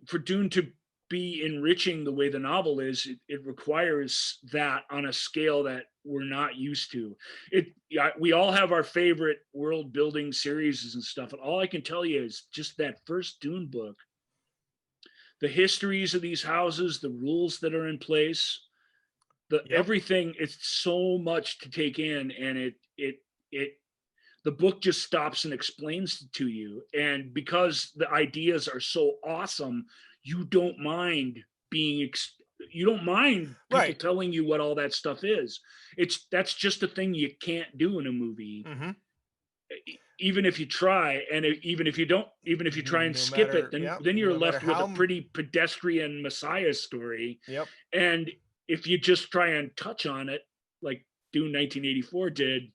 for Dune to be enriching the way the novel is, it requires that on a scale that we're not used to. We all have our favorite world building series and stuff, and all I can tell you is just that first Dune book, the histories of these houses, the rules that are in place, everything. It's so much to take in, and the book just stops and explains it to you. And because the ideas are so awesome, you don't mind people telling you what all that stuff is. That's just a thing you can't do in a movie. Even if you try, and even if you try and skip it, then you're left with a pretty pedestrian Messiah story. Yep. And if you just try and touch on it, like Dune 1984 did.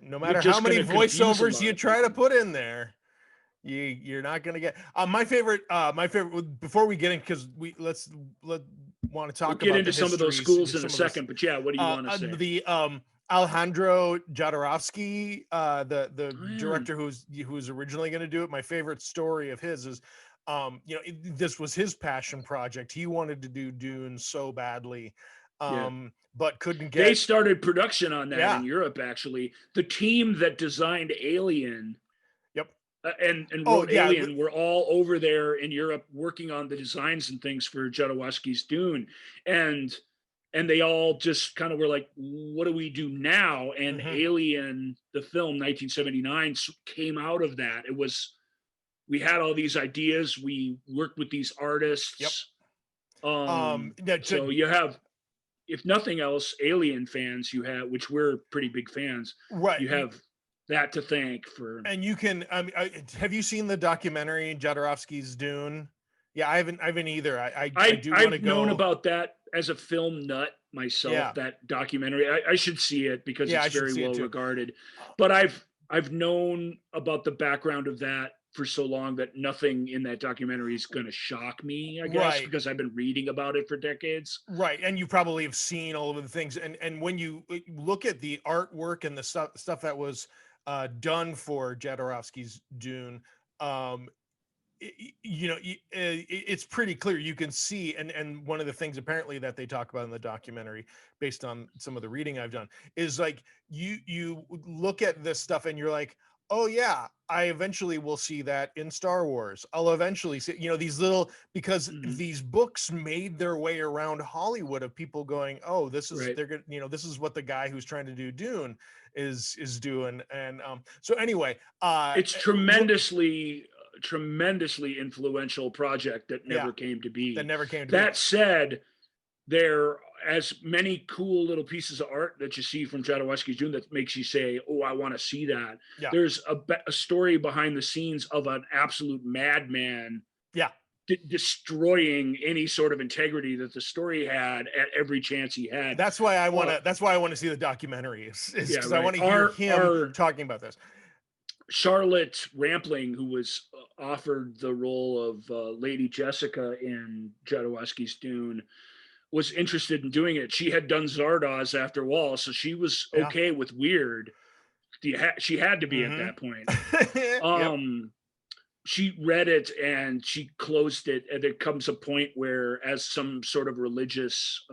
No matter how many voiceovers you try to put in there, you're not going to get my favorite before we get in, because want to talk we'll get into some of those schools in a second, but what do you want to say? The Alejandro Jodorowsky, the director who's originally going to do it. My favorite story of his is this was his passion project. He wanted to do Dune so badly, but couldn't get. They started production on that in Europe, actually. The team that designed Alien, and wrote Alien, were all over there in Europe working on the designs and things for Jodorowsky's Dune, and they all just kind of were like, "What do we do now?" And Alien, the film 1979, came out of that. We had all these ideas. We worked with these artists. So you have, if nothing else, Alien fans, which we're pretty big fans, right? You have that to thank for. And you can, have you seen the documentary Jodorowsky's Dune? Yeah, I haven't either. I do want to go. I've known about that as a film nut myself. That documentary, I should see it because it's very well regarded. But I've known about the background of that for so long that nothing in that documentary is going to shock me, I guess, because I've been reading about it for decades. Right. And you probably have seen all of the things. And when you look at the artwork and the stuff that was done for Jodorowsky's Dune, it's pretty clear. You can see, and one of the things apparently that they talk about in the documentary, based on some of the reading I've done, is like you look at this stuff and you're like, oh yeah, I eventually will see that in Star Wars. I'll eventually see, these little, because these books made their way around Hollywood of people going, oh, this is they're gonna, this is what the guy who's trying to do Dune is doing. And so anyway, it's tremendously influential project that never came to be. That said, there as many cool little pieces of art that you see from Jodorowsky's Dune that makes you say, oh, I want to see that. There's a story behind the scenes of an absolute madman destroying any sort of integrity that the story had at every chance he had. That's why I want to see the documentary, because I want to hear him talking about this. Charlotte Rampling, who was offered the role of Lady Jessica in Jodorowsky's Dune, was interested in doing it. She had done Zardoz after Wall, so she was okay with weird. She had to be at that point. She read it and she closed it, and there comes a point where, as some sort of religious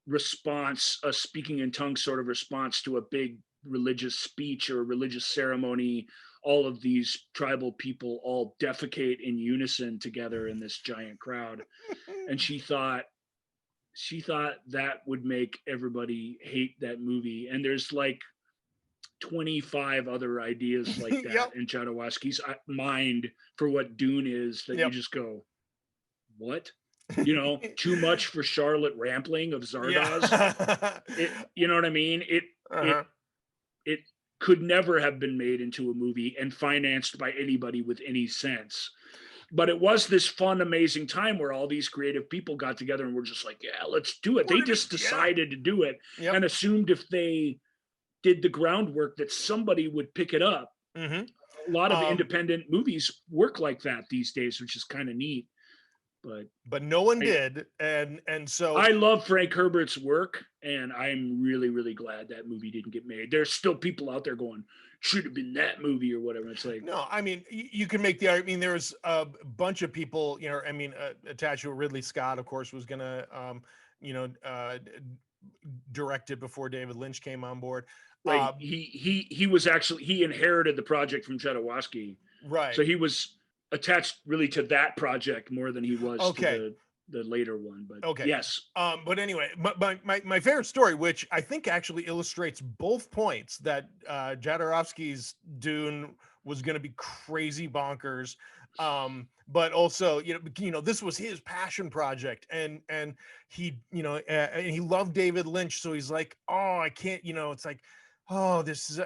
response, a speaking in tongues sort of response to a big religious speech or religious ceremony, all of these tribal people all defecate in unison together in this giant crowd. And she thought that would make everybody hate that movie. And there's like 25 other ideas like that Yep. in Jodorowsky's mind for what Dune is that you Yep. just go, what? Too much for Charlotte Rampling of Zardoz. Yeah. You know what I mean? Uh-huh. It could never have been made into a movie and financed by anybody with any sense. But it was this fun, amazing time where all these creative people got together and were just like, yeah, let's do it. They just decided to do it Yep. and assumed if they did the groundwork that somebody would pick it up. Mm-hmm. A lot of independent movies work like that these days, which is kind of neat. But no one did, and so I love Frank Herbert's work, and I'm really, really glad that movie didn't get made. There's still people out there going, should have been that movie or whatever. It's like, no, I mean, you can make the argument. I mean, there's a bunch of people, attached to Ridley Scott, of course, was gonna, direct it before David Lynch came on board. right? He was actually, he inherited the project from Jodorowsky, Right. so he was attached really to that project more than he was Okay. to the later one. But Okay. yes, But anyway, my favorite story, which I think actually illustrates both points, that Jodorowsky's Dune was going to be crazy bonkers, but also this was his passion project, and he and he loved David Lynch, so he's like, oh, I can't, it's like, oh, this is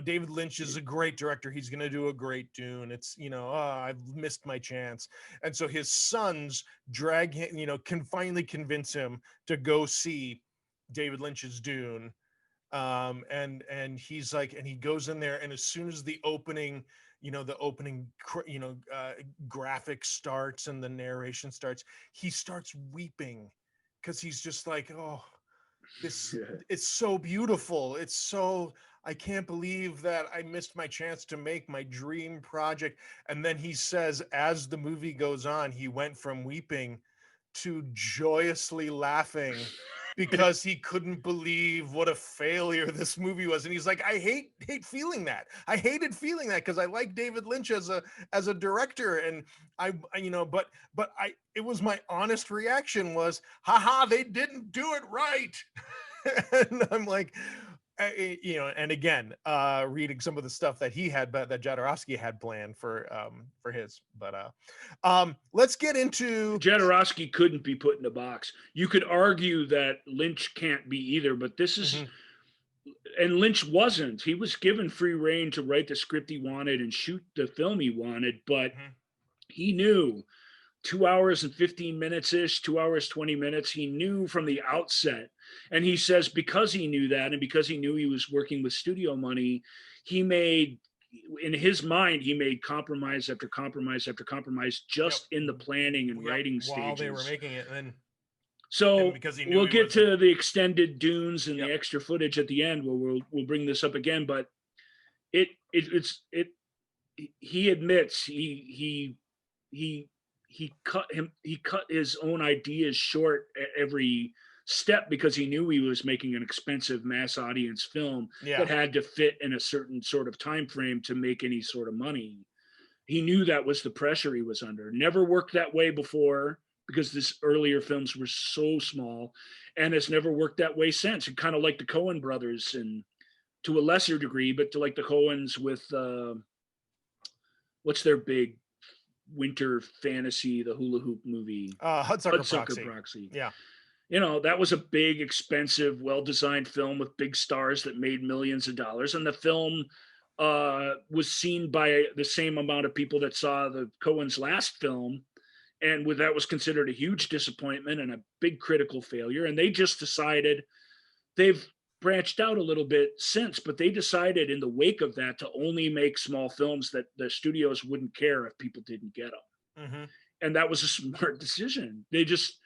David Lynch is a great director. He's going to do a great Dune. It's, I've missed my chance. And so his sons drag him, can finally convince him to go see David Lynch's Dune. And he's like, and he goes in there, and as soon as the opening, graphic starts and the narration starts, he starts weeping, because he's just like, oh, it's so beautiful. It's so, I can't believe that I missed my chance to make my dream project. And then he says, as the movie goes on, he went from weeping to joyously laughing because he couldn't believe what a failure this movie was. And he's like, I hate feeling that. I hated feeling that, because I like David Lynch as a director, and it was my honest reaction was, haha, they didn't do it right. And I'm like, and again, reading some of the stuff that he had, but that Jodorowsky had planned for his. But let's get into Jodorowsky couldn't be put in a box. You could argue that Lynch can't be either, but this is, and Lynch wasn't. He was given free rein to write the script he wanted and shoot the film he wanted, but he knew 2 hours and 15 minutes ish, 2 hours, 20 minutes. He knew from the outset. And he says, because he knew that, and because he knew he was working with studio money, he made, in his mind, he made compromise after compromise after compromise just in the planning and writing stages. While they were making it. And so because we'll get to the extended Dunes and the extra footage at the end where we'll bring this up again, but he admits he cut his own ideas short at every step, because he knew he was making an expensive mass audience film that had to fit in a certain sort of time frame to make any sort of money. He knew that was the pressure he was under. Never worked that way before, because this earlier films were so small, and it's never worked that way since. And kind of like the Coen brothers, and to a lesser degree, but to like the Coens with what's their big winter fantasy, the hula hoop movie, Hudsucker Proxy. Yeah. That was a big, expensive, well-designed film with big stars that made millions of dollars. And the film was seen by the same amount of people that saw the Coen's last film. And that was considered a huge disappointment and a big critical failure. And they just decided, they've branched out a little bit since, but they decided in the wake of that to only make small films that the studios wouldn't care if people didn't get them. And that was a smart decision. They just,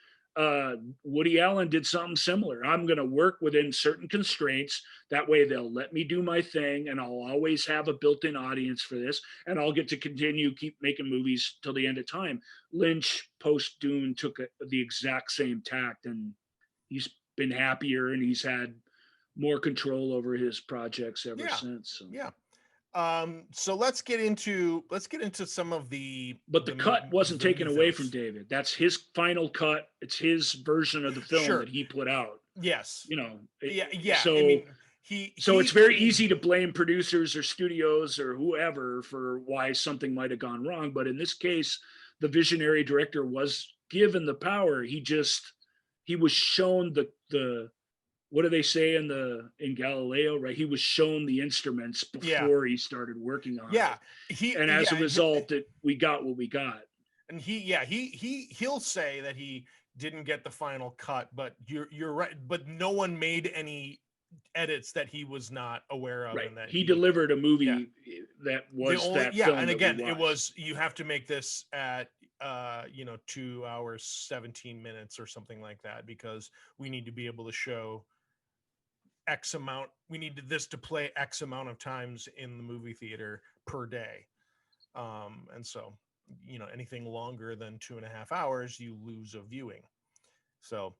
Woody Allen did something similar. I'm going to work within certain constraints. That way they'll let me do my thing, and I'll always have a built-in audience for this, and I'll get to keep making movies till the end of time. Lynch post Dune took the exact same tact, and he's been happier, and he's had more control over his projects ever Yeah. since. So. Yeah. So let's get into some of But the cut wasn't taken away from mythos. David. That's his final cut. It's his version of the film Sure. that he put out. Yes. You know, Yeah. So I mean, so it's very easy to blame producers or studios or whoever for why something might have gone wrong. But in this case, the visionary director was given the power. He was shown the what do they say in Galileo, right? He was shown the instruments before he started working on Yeah. it. And as a result, we got what we got. And he'll say that he didn't get the final cut, but you're right. But no one made any edits that he was not aware of, Right. and that he delivered a movie that was that film. And again, it was, you have to make this at 2 hours 17 minutes or something like that, because we need to be able to show X amount. We need this to play X amount of times in the movie theater per day, and so anything longer than 2.5 hours, you lose a viewing. So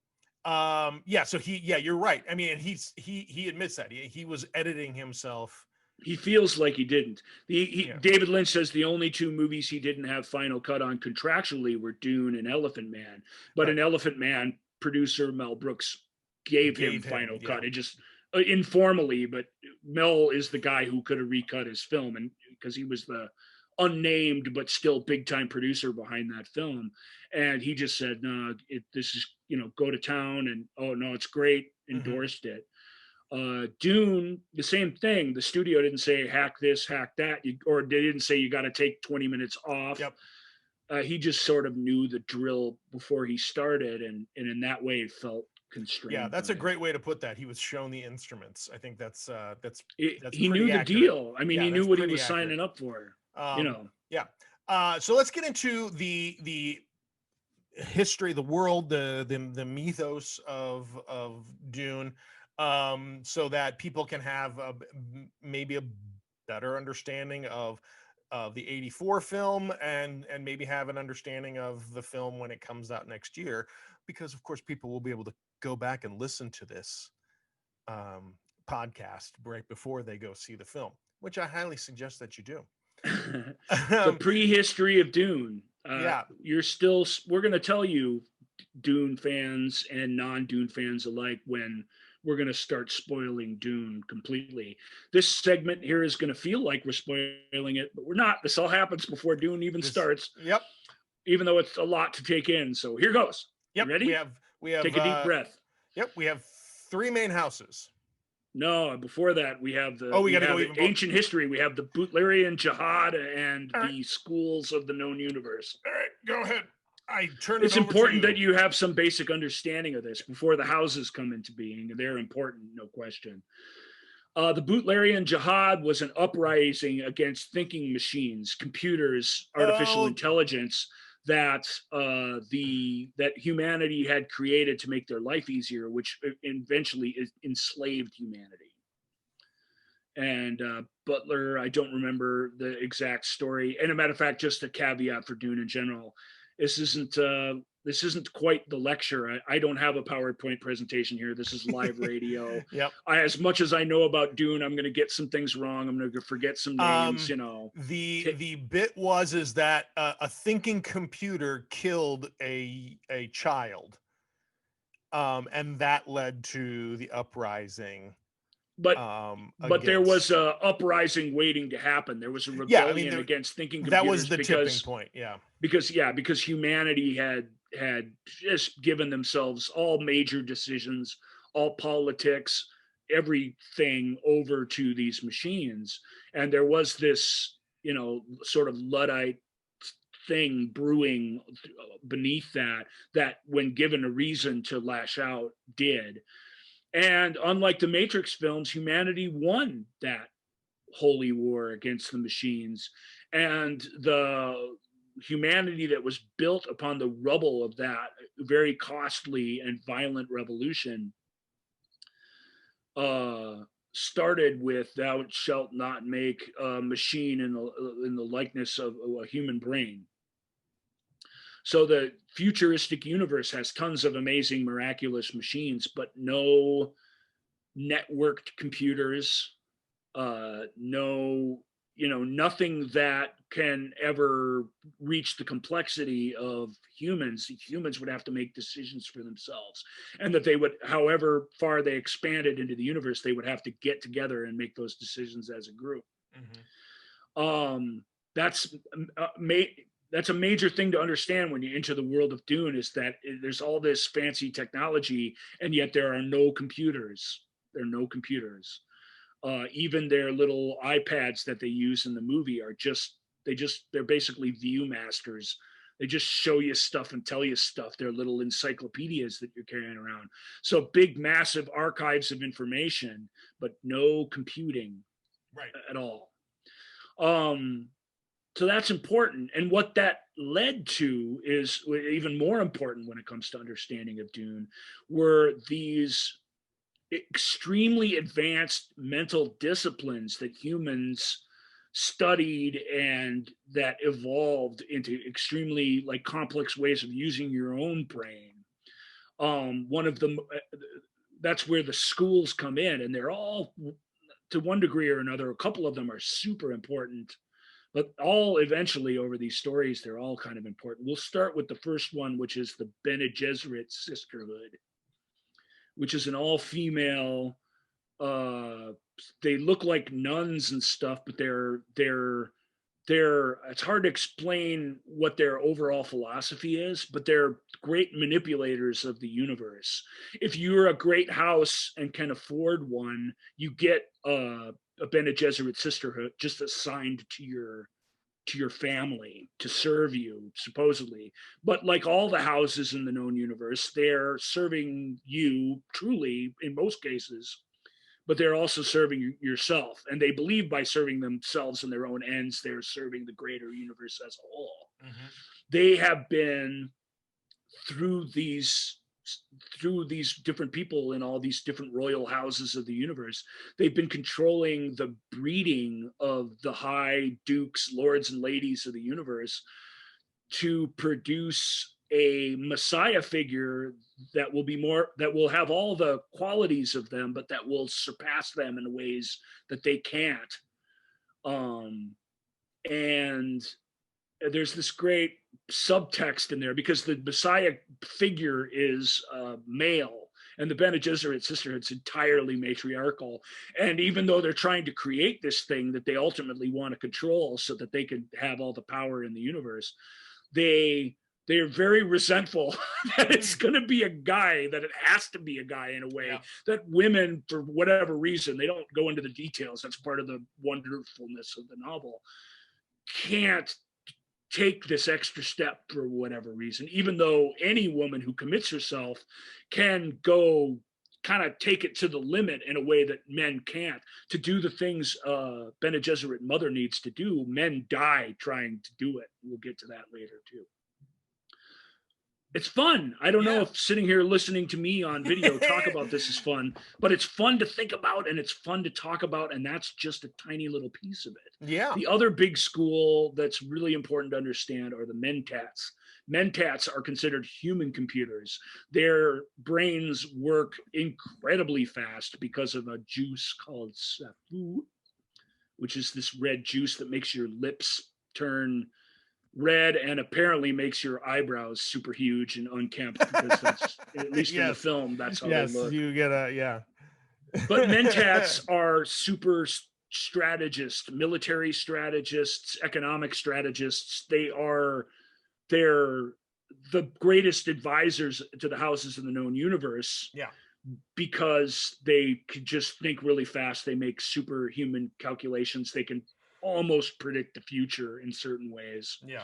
so you're right. I mean, he admits that he was editing himself. He feels like he didn't. David Lynch says the only two movies he didn't have final cut on contractually were Dune and Elephant Man. But in Elephant Man, producer Mel Brooks gave him final cut. It just informally, but Mel is the guy who could have recut his film, and because he was the unnamed but still big time producer behind that film, and he just said, no, this is go to town, and oh no, it's great, endorsed it. Dune, the same thing. The studio didn't say hack this, hack that, or they didn't say you got to take 20 minutes off. He just sort of knew the drill before he started, and in that way felt constrained. Yeah, that's a great way to put that. He was shown the instruments. I think that's he knew the deal. I mean, he knew what he was signing up for. So let's get into the history, the world, the mythos of Dune, so that people can have maybe a better understanding of the 84 film, and maybe have an understanding of the film when it comes out next year, because of course people will be able to go back and listen to this podcast right before they go see the film, which I highly suggest that you do. The prehistory of Dune. We're going to tell you, Dune fans and non-Dune fans alike, when we're going to start spoiling Dune completely. This segment here is going to feel like we're spoiling it, but we're not. This all happens before Dune even starts. Even though it's a lot to take in. So here goes. Ready? We have take a deep breath. We have 3 main houses. No, before that we have the ancient history. We have the Butlerian Jihad and the schools of the known universe. All right, go ahead. It's important that you have some basic understanding of this before the houses come into being. They're important, no question. The Butlerian Jihad was an uprising against thinking machines, computers, artificial intelligence that humanity had created to make their life easier, which eventually enslaved humanity. And Butler, I don't remember the exact story. And a matter of fact, just a caveat for Dune in general, this isn't quite the lecture. I don't have a PowerPoint presentation here. This is live radio. As much as I know about Dune, I'm going to get some things wrong. I'm going to forget some names. The bit is that a thinking computer killed a child, and that led to the uprising. But there was a uprising waiting to happen. There was a rebellion against thinking computers. That was the tipping point. Because humanity had just given themselves all major decisions, all politics, everything over to these machines, and there was this sort of Luddite thing brewing beneath that when given a reason to lash out did. And unlike the Matrix films, humanity won that holy war against the machines. And the humanity that was built upon the rubble of that very costly and violent revolution started with "Thou shalt not make a machine in the likeness of a human brain." So the futuristic universe has tons of amazing, miraculous machines, but no networked computers, no, nothing that can ever reach the complexity of humans. Humans would have to make decisions for themselves, and that they would, however far they expanded into the universe, they would have to get together and make those decisions as a group. That's that's a major thing to understand when you enter the world of Dune, is that there's all this fancy technology, and yet there are no computers. There are no computers. Even their little iPads that they use in the movie are they're basically viewmasters. They just show you stuff and tell you stuff. They're little encyclopedias that you're carrying around. So big, massive archives of information, but no computing at all. So that's important. And what that led to is even more important when it comes to understanding of Dune, were these extremely advanced mental disciplines that humans studied and that evolved into extremely like complex ways of using your own brain. One of them, that's where the schools come in, and they're all, to one degree or another, a couple of them are super important, but all eventually over these stories, they're all kind of important. We'll start with the first one, which is the Bene Gesserit Sisterhood, which is an all-female, they look like nuns and stuff, but they're it's hard to explain what their overall philosophy is, but they're great manipulators of the universe. If you're a great house and can afford one, you get a Bene Gesserit sisterhood just assigned to your family to serve you, supposedly. But like all the houses in the known universe, they're serving you truly in most cases, but they're also serving yourself. And they believe by serving themselves and their own ends, they're serving the greater universe as a whole. They have been through these different people in all these different royal houses of the universe, they've been controlling the breeding of the high dukes, lords, and ladies of the universe to produce a messiah figure that will have all the qualities of them, but that will surpass them in ways that they can't. And there's this great subtext in there, because the messiah figure is male, and the Bene Gesserit sisterhood's entirely matriarchal. And even though they're trying to create this thing that they ultimately want to control so that they can have all the power in the universe, they're very resentful that it's going to be a guy, that it has to be a guy in a way, that women, for whatever reason, they don't go into the details, that's part of the wonderfulness of the novel, can't take this extra step for whatever reason, even though any woman who commits herself can go kind of take it to the limit in a way that men can't. To do the things Bene Gesserit mother needs to do, men die trying to do it. We'll get to that later too. It's fun. I don't know if sitting here listening to me on video talk about this is fun, but it's fun to think about and it's fun to talk about, and that's just a tiny little piece of it. Yeah. The other big school that's really important to understand are the Mentats. Mentats are considered human computers. Their brains work incredibly fast because of a juice called safu, which is this red juice that makes your lips turn red and apparently makes your eyebrows super huge and unkempt, because that's, at least in the film, that's how they look. You get a But Mentats are super strategists, military strategists, economic strategists. They're the greatest advisors to the houses in the known universe. Yeah. Because they could just think really fast. They make superhuman calculations. They can almost predict the future in certain ways. Yeah.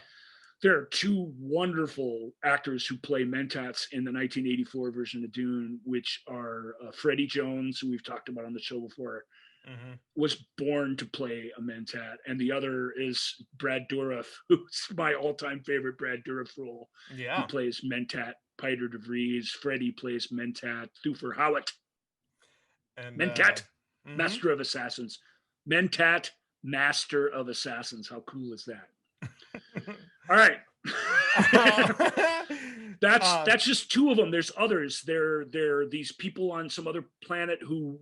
There are two wonderful actors who play Mentats in the 1984 version of Dune, which are Freddie Jones, who we've talked about on the show before, was born to play a Mentat, and the other is Brad Dourif, who's my all-time favorite Brad Dourif role. Yeah. He plays Mentat Piter de Vries. Freddie plays Mentat Thufir Hawat. And Mentat, Master of Assassins. Mentat, Master of Assassins. How cool is that? All right. That's just two of them. There's others. There are these people on some other planet who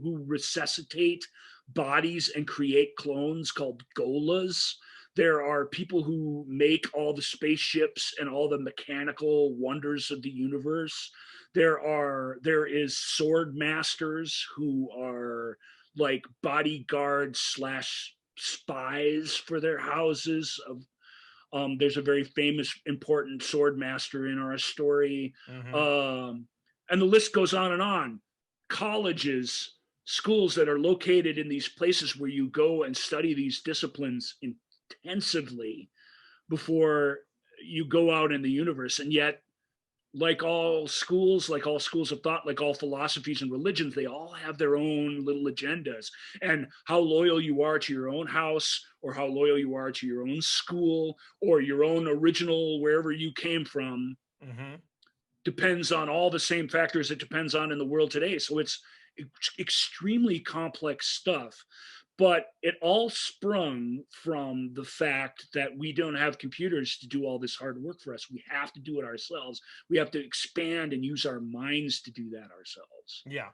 resuscitate bodies and create clones called Golas. There are people who make all the spaceships and all the mechanical wonders of the universe. There is sword masters who are like bodyguards slash spies for their houses. There's a very famous, important sword master in our story. And the list goes on and on. Colleges, schools that are located in these places where you go and study these disciplines intensively before you go out in the universe. And yet, like all schools of thought, like all philosophies and religions, they all have their own little agendas. And how loyal you are to your own house, or how loyal you are to your own school, or your own original, wherever you came from, depends on all the same factors it depends on in the world today. So it's extremely complex stuff. But it all sprung from the fact that we don't have computers to do all this hard work for us. We have to do it ourselves. We have to expand and use our minds to do that ourselves. Yeah.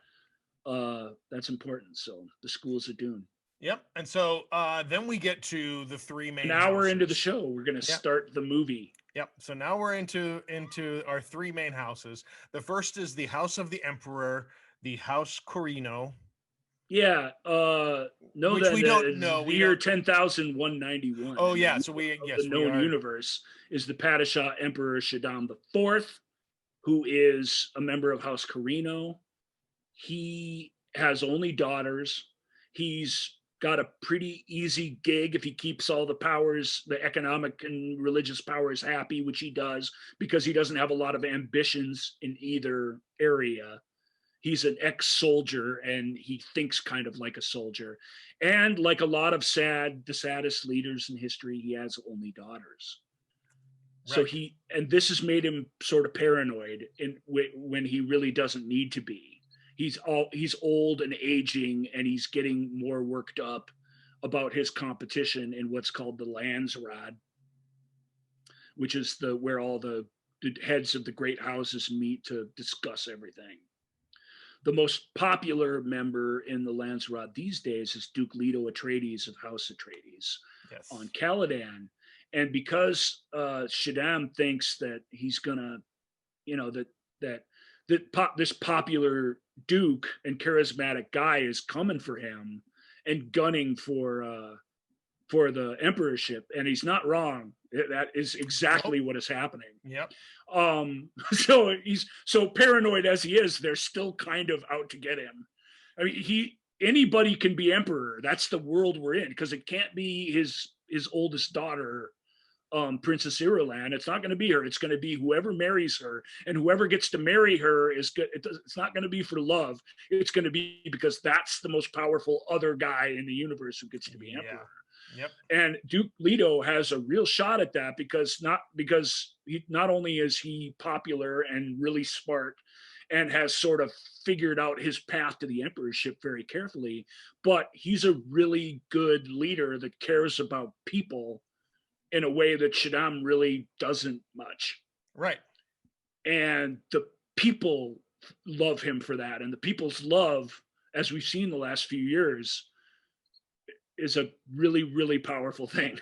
That's important. So the schools of Dune. Yep. And so then we get to the three main Now houses. we're into the show. We're going to start the movie. Yep. So now we're into our three main houses. The first is the House of the Emperor, the House Corino. Yeah, Which we don't know. The year 10,191. Oh yeah, so the known universe is the Padishah Emperor Shaddam IV, who is a member of House Corino. He has only daughters. He's got a pretty easy gig if he keeps all the powers, the economic and religious powers happy, which he does, because he doesn't have a lot of ambitions in either area. He's an ex-soldier and he thinks kind of like a soldier. And like a lot of the saddest leaders in history, he has only daughters. Right. So this has made him sort of paranoid when he really doesn't need to be. He's old and aging, and he's getting more worked up about his competition in what's called the Landsraad, which is where all the heads of the great houses meet to discuss everything. The most popular member in the Landsraad these days is Duke Leto Atreides of House Atreides on Caladan. And because Shaddam thinks that he's gonna, this popular Duke and charismatic guy is coming for him and gunning for the emperorship, and he's not wrong. That is exactly what is happening. Yep. So he's so paranoid as he is, they're still kind of out to get him. I mean, anybody can be emperor. That's the world we're in, because it can't be his oldest daughter, Princess Irulan. It's not going to be her. It's going to be whoever marries her, and whoever gets to marry her is good. It's not going to be for love. It's going to be because that's the most powerful other guy in the universe who gets to be emperor. Yep. And Duke Leto has a real shot at that because not only is he popular and really smart and has sort of figured out his path to the emperorship very carefully, but he's a really good leader that cares about people in a way that Shaddam really doesn't much. Right. And the people love him for that. And the people's love, as we've seen the last few years, is a really, really powerful thing.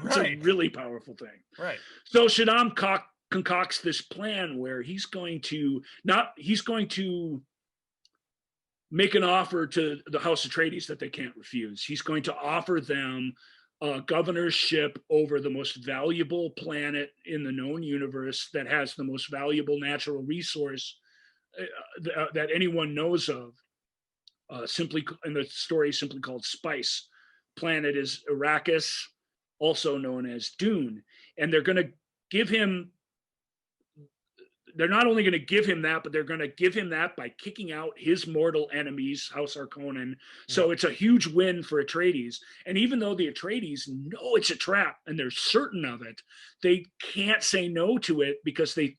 It's a really powerful thing. Right. So Shaddam concocts this plan where he's going to make an offer to the House Atreides that they can't refuse. He's going to offer them a governorship over the most valuable planet in the known universe that has the most valuable natural resource that anyone knows of. Simply in the story, simply called Spice. Planet is Arrakis, also known as Dune, and they're not only going to give him that, but they're going to give him that by kicking out his mortal enemies, House Harkonnen. So it's a huge win for Atreides. And even though the Atreides know it's a trap and they're certain of it, they can't say no to it because they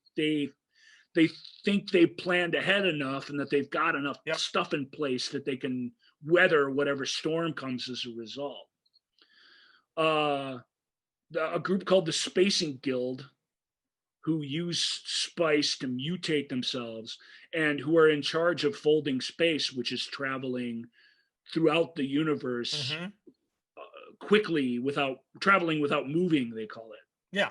think they've planned ahead enough and that they've got enough stuff in place that they can weather whatever storm comes as a result. A group called the Spacing Guild who use spice to mutate themselves and who are in charge of folding space, which is traveling throughout the universe quickly without traveling, without moving, they call it. Yeah.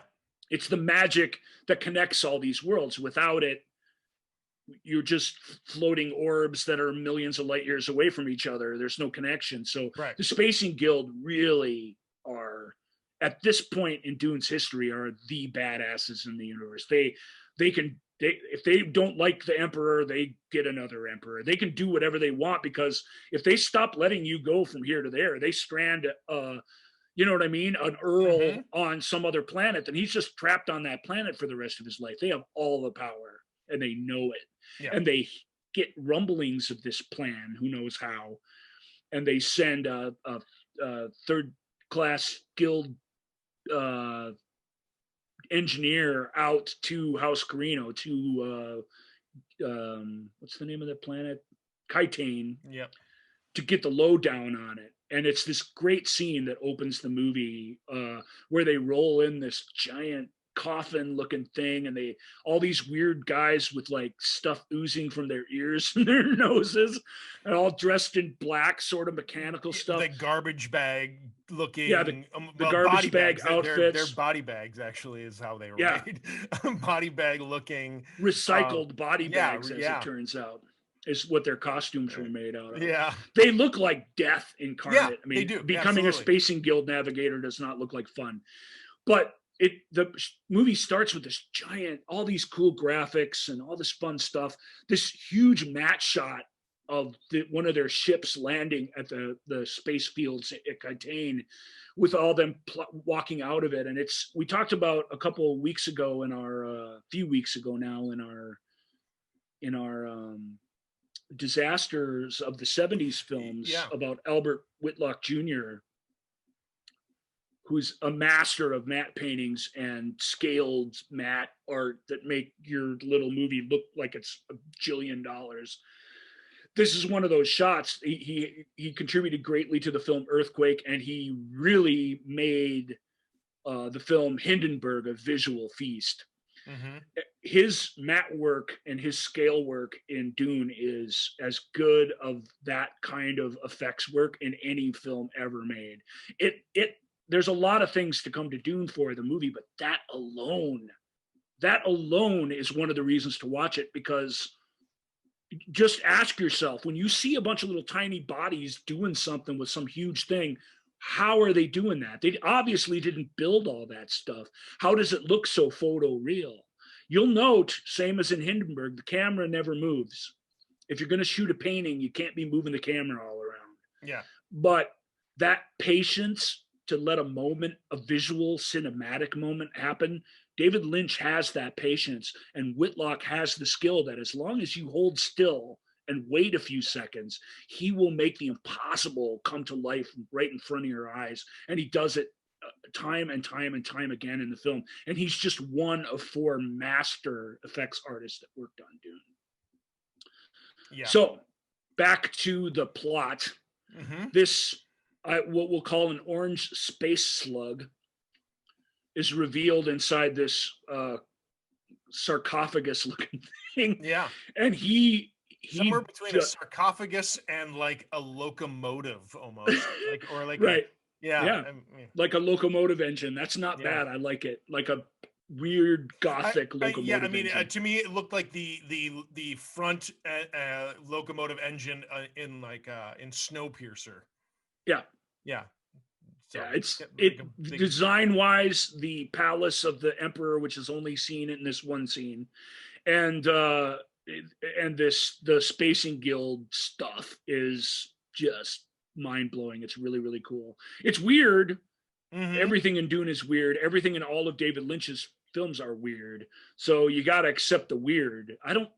It's the magic that connects all these worlds. Without it, you're just floating orbs that are millions of light years away from each other. There's no connection. So the Spacing Guild really are, at this point in Dune's history, are the badasses in the universe. If they don't like the Emperor, they get another Emperor. They can do whatever they want, because if they stop letting you go from here to there, they strand you know what I mean, an Earl on some other planet, then he's just trapped on that planet for the rest of his life. They have all the power and they know it. Yeah. And they get rumblings of this plan, who knows how, and they send a third class guild engineer out to House Carino, to what's the name of that planet? Kitane. Yep. To get the lowdown on it. And it's this great scene that opens the movie where they roll in this giant coffin looking thing, and all these weird guys with like stuff oozing from their ears and their noses, and all dressed in black, sort of mechanical stuff. The garbage bag looking. Yeah, the garbage bag outfits. They're body bags, actually, is how they were made. Body bag looking. Recycled body bags, as it turns out, is what their costumes were made out of. Yeah. They look like death incarnate. Yeah, I mean, they do. Becoming a Spacing Guild navigator does not look like fun. But the movie starts with this giant, all these cool graphics and all this fun stuff, this huge matte shot of one of their ships landing at the space fields at Kitane, with all them walking out of it. And we talked about a couple of weeks ago few weeks ago now in our disasters of the 70s films about Albert Whitlock Jr., who's a master of matte paintings and scaled matte art that make your little movie look like it's $1 jillion. This is one of those shots. He contributed greatly to the film Earthquake, and he really made the film Hindenburg a visual feast. Mm-hmm. His matte work and his scale work in Dune is as good of that kind of effects work in any film ever made. There's a lot of things to come to Dune for the movie, but that alone is one of the reasons to watch it, because just ask yourself, when you see a bunch of little tiny bodies doing something with some huge thing, how are they doing that? They obviously didn't build all that stuff. How does it look so photoreal? You'll note, same as in Hindenburg, the camera never moves. If you're going to shoot a painting, you can't be moving the camera all around. Yeah. But that patience to let a visual cinematic moment happen, David Lynch has that patience, and Whitlock has the skill that as long as you hold still and wait a few seconds, he will make the impossible come to life right in front of your eyes. And he does it time and time and time again in the film. And he's just one of 4 master effects artists that worked on Dune. Yeah. So back to the plot. Mm-hmm. This, what we'll call an orange space slug, is revealed inside this sarcophagus looking thing. Yeah. And he somewhere between a sarcophagus and like a locomotive almost, right. Like a locomotive engine. That's not bad. I like it. Like a weird gothic locomotive. engine. To me it looked like the front locomotive engine in Snowpiercer. Yeah. So design wise, the palace of the Emperor, which is only seen in this one scene, and the Spacing Guild stuff is just mind-blowing. It's really, really cool. It's weird. Mm-hmm. Everything in Dune is weird. Everything in all of David Lynch's films are weird. So you got to accept the weird. I don't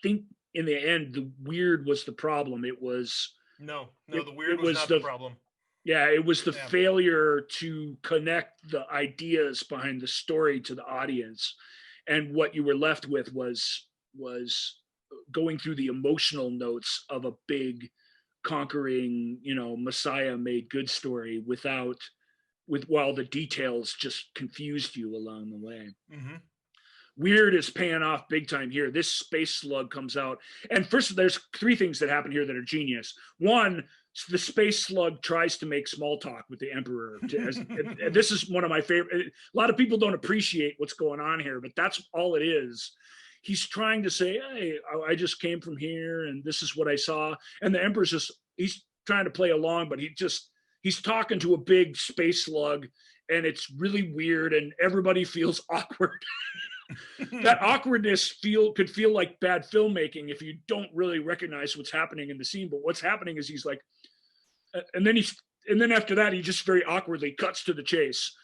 think in the end the weird was the problem. It was the weird was not the problem. Yeah, it was the failure to connect the ideas behind the story to the audience. And what you were left with was going through the emotional notes of a big conquering, Messiah made good story while the details just confused you along the way. Mm-hmm. Weird is paying off big time here. This space slug comes out, and first there's 3 things that happen here that are genius. One, the space slug tries to make small talk with the Emperor. And this is one of my favorite. A lot of people don't appreciate what's going on here, but that's all it is. He's trying to say, hey, I just came from here and this is what I saw. And the Emperor's he's trying to play along, but he's talking to a big space slug, and it's really weird, and everybody feels awkward. That awkwardness could feel like bad filmmaking if you don't really recognize what's happening in the scene. But what's happening is he's like, and then after that, he just very awkwardly cuts to the chase.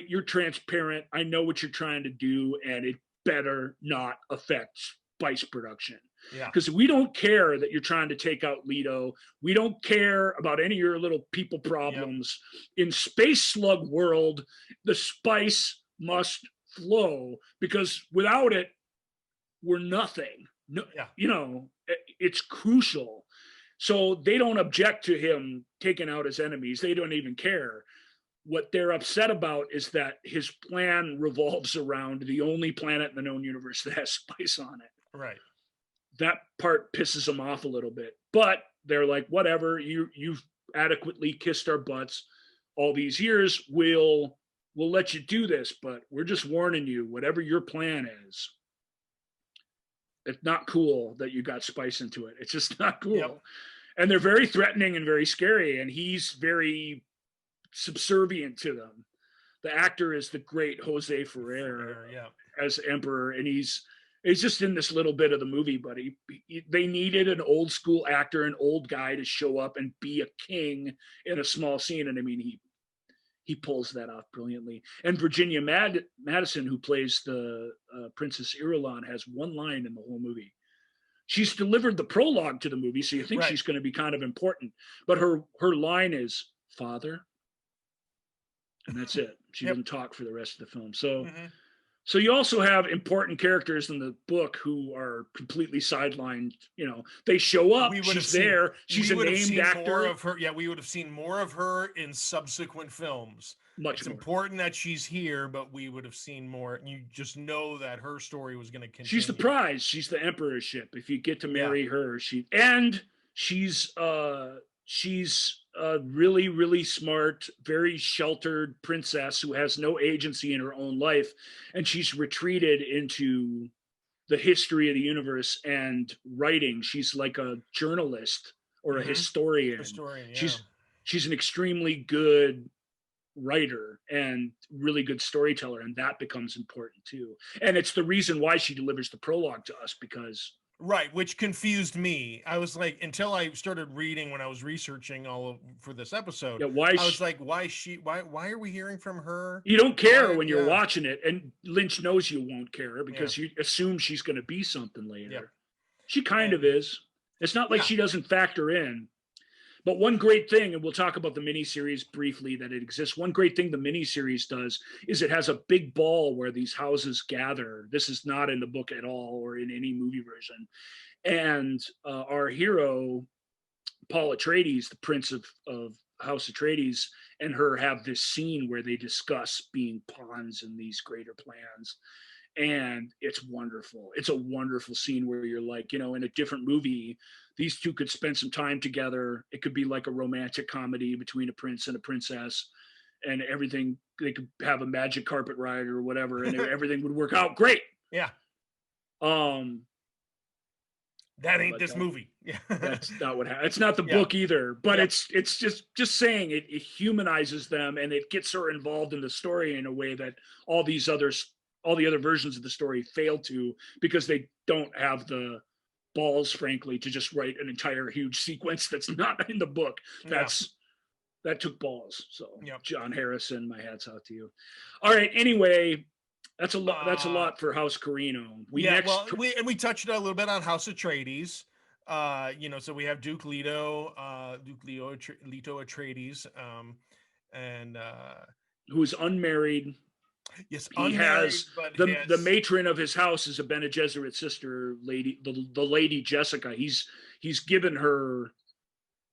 You're transparent. I know what you're trying to do, and it better not affect spice production. Yeah. Because we don't care that you're trying to take out Leto. We don't care about any of your little people problems. Yep. In Space Slug world, the spice must flow, because without it, we're nothing. No, it's crucial. So they don't object to him taking out his enemies. They don't even care. What they're upset about is that his plan revolves around the only planet in the known universe that has spice on it. Right. That part pisses them off a little bit. But they're like, whatever, you've adequately kissed our butts all these years. We'll let you do this, but we're just warning you, whatever your plan is, it's not cool that you got spice into it. It's just not cool. Yep. And they're very threatening and very scary, and he's very subservient to them. The actor is the great Jose Ferrer as Emperor, and he's just in this little bit of the movie, but they needed an old school actor, an old guy to show up and be a king in a small scene, and I mean, he pulls that off brilliantly. And Virginia Madison, who plays the Princess Irulan, has one line in the whole movie. She's delivered the prologue to the movie, so you think she's going to be kind of important. But her line is, "Father," and that's it. She doesn't talk for the rest of the film. So, so you also have important characters in the book who are completely sidelined. You know, they show up. She's there. She's a named actor. More of her. Yeah, we would have seen more of her in subsequent films. It's important that she's here, but we would have seen more. You just know that her story was going to continue. She's the prize. She's the emperorship. If you get to marry her, she's a really, really smart, very sheltered princess who has no agency in her own life. And she's retreated into the history of the universe and writing. She's like a journalist or a historian. She's an extremely good writer and really good storyteller, and that becomes important too. And it's the reason why she delivers the prologue to us, because which confused me. I was like, until I started reading when I was researching for this episode. I was like, why are we hearing from her? You don't care when you're watching it, and Lynch knows you won't care because you assume she's going to be something later. She kind of is. It's not like she doesn't factor in. But one great thing, and we'll talk about the miniseries briefly that it exists. One great thing the miniseries does is it has a big ball where these houses gather. This is not in the book at all or in any movie version. And our hero, Paul Atreides, the prince of House Atreides, and her have this scene where they discuss being pawns in these greater plans. And it's wonderful. It's a wonderful scene where you're like, you know, in a different movie, these two could spend some time together. It could be like a romantic comedy between a prince and a princess, and everything. They could have a magic carpet ride or whatever, and everything would work out great. Yeah. That ain't this movie. Yeah. That's not what happens. It's not the book either, but it's just saying it humanizes them, and it gets her involved in the story in a way that all the other versions of the story fail to, because they don't have the balls, frankly, to just write an entire huge sequence that's not in the book. That took balls. So John Harrison, my hat's out to you. All right. Anyway, that's a lot. That's a lot for House Carino. We touched a little bit on House Atreides. So we have Duke Leto Atreides, and who's unmarried. Yes, he has the matron of his house is a Bene Gesserit sister lady, the Lady Jessica. He's given her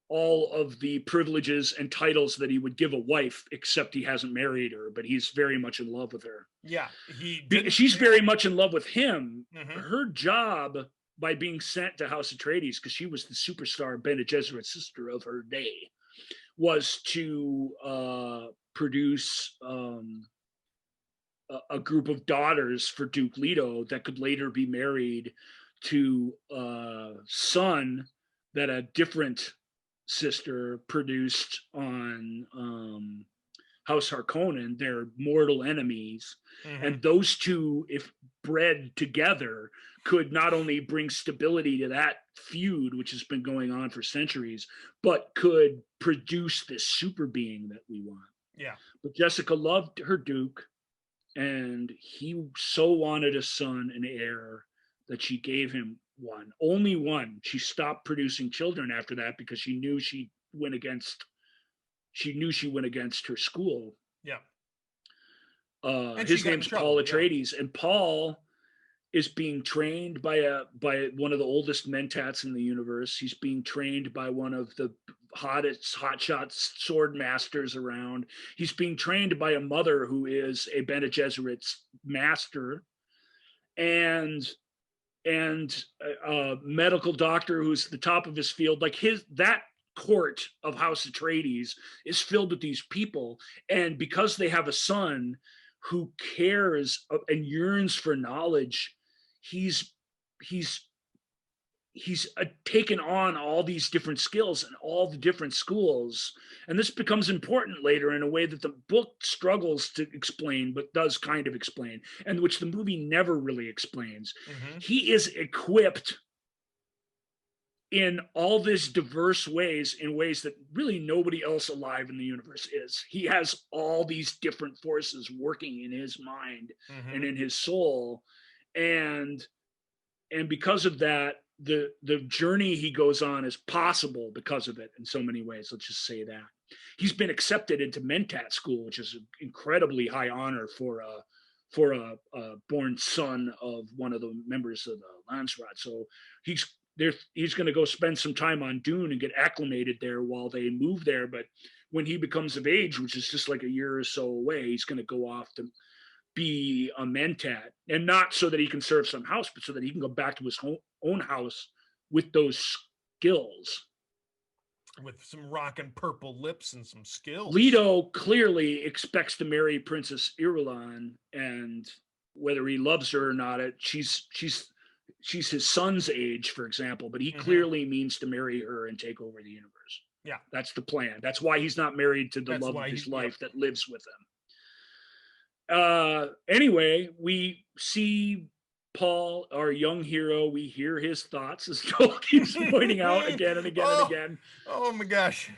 all of the privileges and titles that he would give a wife, except he hasn't married her, but he's very much in love with her. Yeah, he didn't. She's very much in love with him. Mhm. Her job, by being sent to House Atreides, because she was the superstar Bene Gesserit sister of her day, was to produce a group of daughters for Duke Leto that could later be married to a son that a different sister produced on House Harkonnen. They're mortal enemies. Mhm. And those two, if bred together, could not only bring stability to that feud, which has been going on for centuries, but could produce this super being that we want. Yeah. But Jessica loved her Duke, and he so wanted a son, an heir, that she gave him one, only one. She stopped producing children after that because she knew she went against her school. Yeah. And his name's Paul Atreides, and Paul is being trained by one of the oldest mentats in the universe. He's being trained by one of the hotshot sword masters around. He's being trained by a mother who is a Bene Gesserit's master, and a medical doctor who's the top of his field. Like that court of House Atreides is filled with these people, and because they have a son who cares and yearns for knowledge, he's taken on all these different skills and all the different schools, and this becomes important later in a way that the book struggles to explain, but does kind of explain, and which the movie never really explains. Mm-hmm. He is equipped in all these diverse ways, in ways that really nobody else alive in the universe is. He has all these different forces working in his mind Mm-hmm. and in his soul, and because of that, the journey he goes on is possible because of it in so many ways. Let's just say that he's been accepted into Mentat school, which is an incredibly high honor for a born son of one of the members of the Landsraad. So he's going to go spend some time on Dune and get acclimated there while they move there. But when he becomes of age, which is just like a year or so away, he's going to go off to be a mentat, and not so that he can serve some house, but so that he can go back to his own house with those skills. With some rockin' purple lips and some skills. Leto clearly expects to marry Princess Irulan, and whether he loves her or not, she's his son's age, for example, but he clearly means to marry her and take over the universe. Yeah. That's the plan. That's why he's not married to the love of his life that lives with him. Anyway, we see Paul, our young hero. We hear his thoughts, as Joel keeps pointing out again and again and again. Oh my gosh.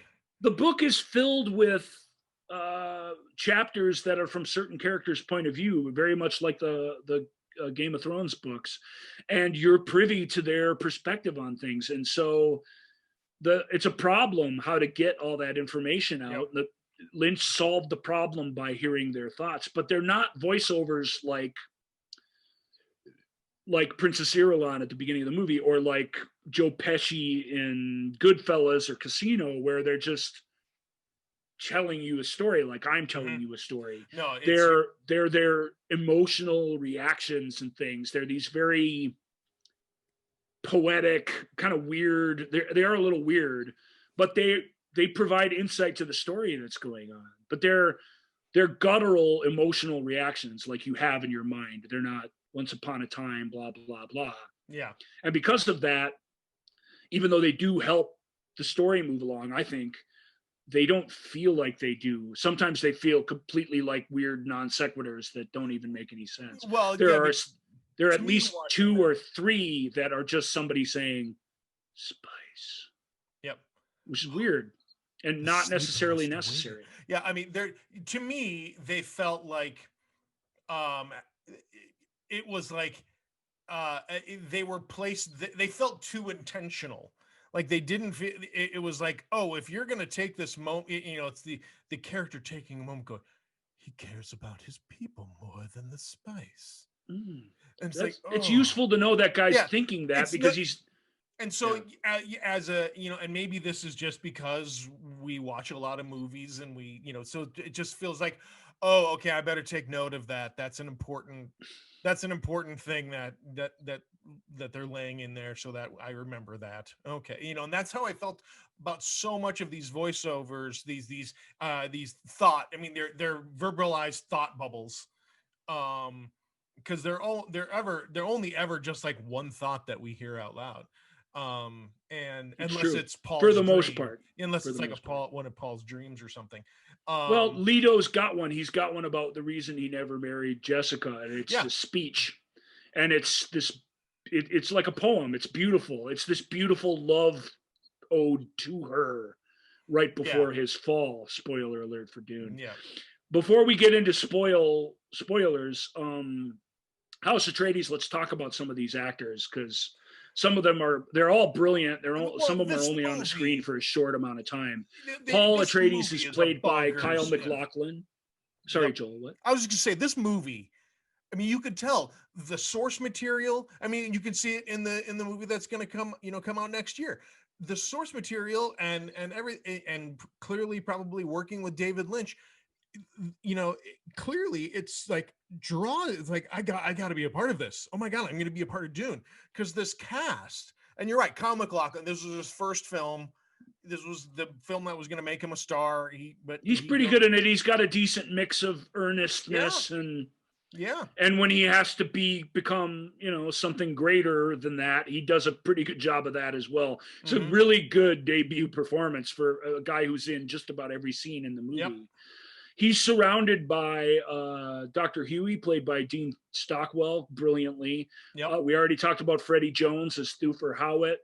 The book is filled with chapters that are from certain characters' point of view, very much like the Game of Thrones books, and you're privy to their perspective on things. And so it's a problem how to get all that information out. Yep. Lynch solved the problem by hearing their thoughts, but they're not voiceovers like Princess Irulan at the beginning of the movie, or like Joe Pesci in Goodfellas or Casino, where they're just telling you a story like I'm telling you a story. No, they're their emotional reactions and things. They're these very poetic, kind of weird. They are a little weird, but they provide insight to the story that's going on. But they're guttural emotional reactions like you have in your mind. They're not once upon a time, blah, blah, blah. Yeah. And because of that, even though they do help the story move along, I think they don't feel like they do. Sometimes they feel completely like weird non sequiturs that don't even make any sense. Well, there are at least 2 or 3 that are just somebody saying spice. Yep. Which is weird and not necessarily necessary. Yeah, I mean, to me, they felt like it was like they were placed, they felt too intentional. Like they didn't feel, it was like, oh, if you're going to take this moment, it's the character taking a moment going, he cares about his people more than the spice. Mm. And it's useful to know that guy's thinking that, because And so, as a, and maybe this is just because we watch a lot of movies and we, so it just feels like, oh, okay, I better take note of that. That's an important thing that they're laying in there so that I remember that. Okay. And that's how I felt about so much of these voiceovers, these thought, I mean, they're verbalized thought bubbles. Because they're only ever just like one thought that we hear out loud. And It's unless true. it's Paul's For the dream, most part. unless it's like one of Paul's dreams or something. Well, Leto's got one. He's got one about the reason he never married Jessica, and it's the speech, and it's this. It's like a poem. It's beautiful. It's this beautiful love ode to her, right before his fall. Spoiler alert for Dune. Yeah. Before we get into spoilers, House Atreides. Let's talk about some of these actors because some of them they're all brilliant. Some of them are only on the screen for a short amount of time. Paul Atreides is played by Kyle MacLachlan. Sorry, Joel, what? I was just gonna say this movie, I mean, you could tell the source material. I mean, you can see it in the movie that's gonna come out next year. The source material and clearly probably working with David Lynch, clearly it's like it's like I got to be a part of this. Oh my God, I'm going to be a part of Dune because this cast. And you're right, Kyle MacLachlan. This was his first film. This was the film that was going to make him a star. He's pretty good in it. He's got a decent mix of earnestness and when he has to become something greater than that, he does a pretty good job of that as well. It's a really good debut performance for a guy who's in just about every scene in the movie. Yep. He's surrounded by Dr. Huey, played by Dean Stockwell, brilliantly. Yep. We already talked about Freddie Jones as Thufir Hawat,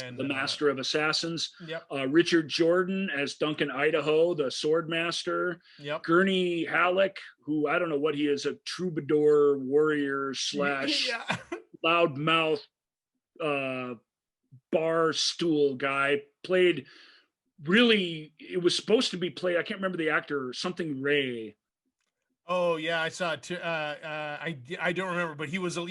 and the Master of Assassins. Yep. Richard Jordan as Duncan Idaho, the Sword Master. Yep. Gurney Halleck, who I don't know what he is, a troubadour warrior / loudmouth bar stool guy, played. Really, it was supposed to be played. I can't remember the actor. Something Ray. Oh yeah, I saw it too. I don't remember, but he was a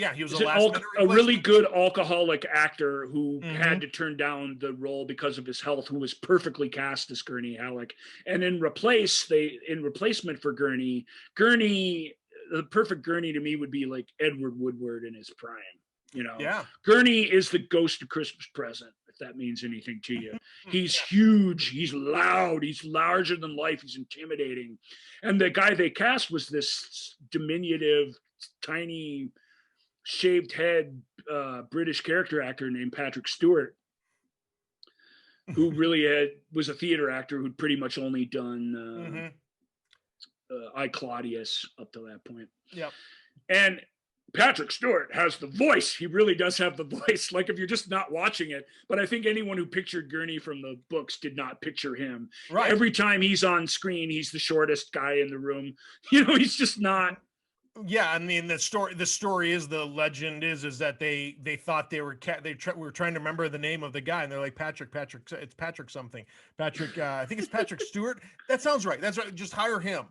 really good alcoholic actor who had to turn down the role because of his health. Who was perfectly cast as Gurney Halleck, and in replacement for Gurney, the perfect Gurney to me would be like Edward Woodward in his prime. Gurney is the ghost of Christmas Present, if that means anything to you. He's huge, he's loud, he's larger than life, he's intimidating. And the guy they cast was this diminutive, tiny, shaved head British character actor named Patrick Stewart, who really was a theater actor who'd pretty much only done I, Claudius up to that point. Yep. And Patrick Stewart has the voice. He really does have the voice. Like if you're just not watching it, but I think anyone who pictured Gurney from the books did not picture him. Right. Every time he's on screen, he's the shortest guy in the room. He's just not. Yeah, I mean the story is, the legend is that they thought they were trying to remember the name of the guy, and they're like Patrick, it's Patrick something. Patrick, I think it's Patrick Stewart. That sounds right. That's right. Just hire him.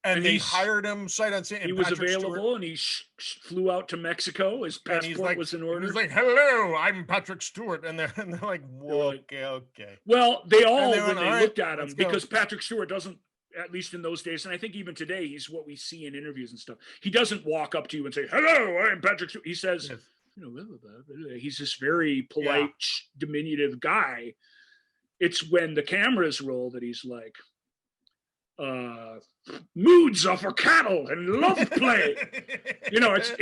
And they hired him sight unseen. He was available, and he flew out to Mexico. His passport was in order. He's like, "Hello, I'm Patrick Stewart," and they're like, "Whoa, okay." Well, they looked at him, because go. Patrick Stewart doesn't, at least in those days, and I think even today, he's what we see in interviews and stuff. He doesn't walk up to you and say, "Hello, I'm Patrick Stewart." He says, he's this very polite, diminutive guy. It's when the cameras roll that he's like, moods are for cattle and love play. It's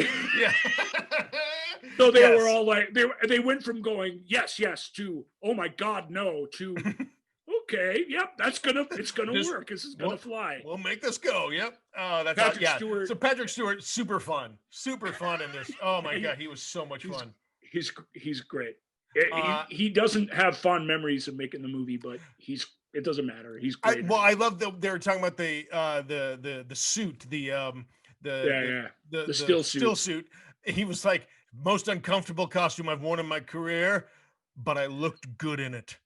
so they were all like, they went from going yes to oh my God no to okay, yep, it's gonna work. This is gonna fly. We'll make this go. Yep. That's Patrick Stewart. So Patrick Stewart, super fun in this. Oh my God, he was so much fun. He's great. He doesn't have fond memories of making the movie, but it doesn't matter. He's great. I love that they were talking about the suit, the still suit. He was like, most uncomfortable costume I've worn in my career, but I looked good in it.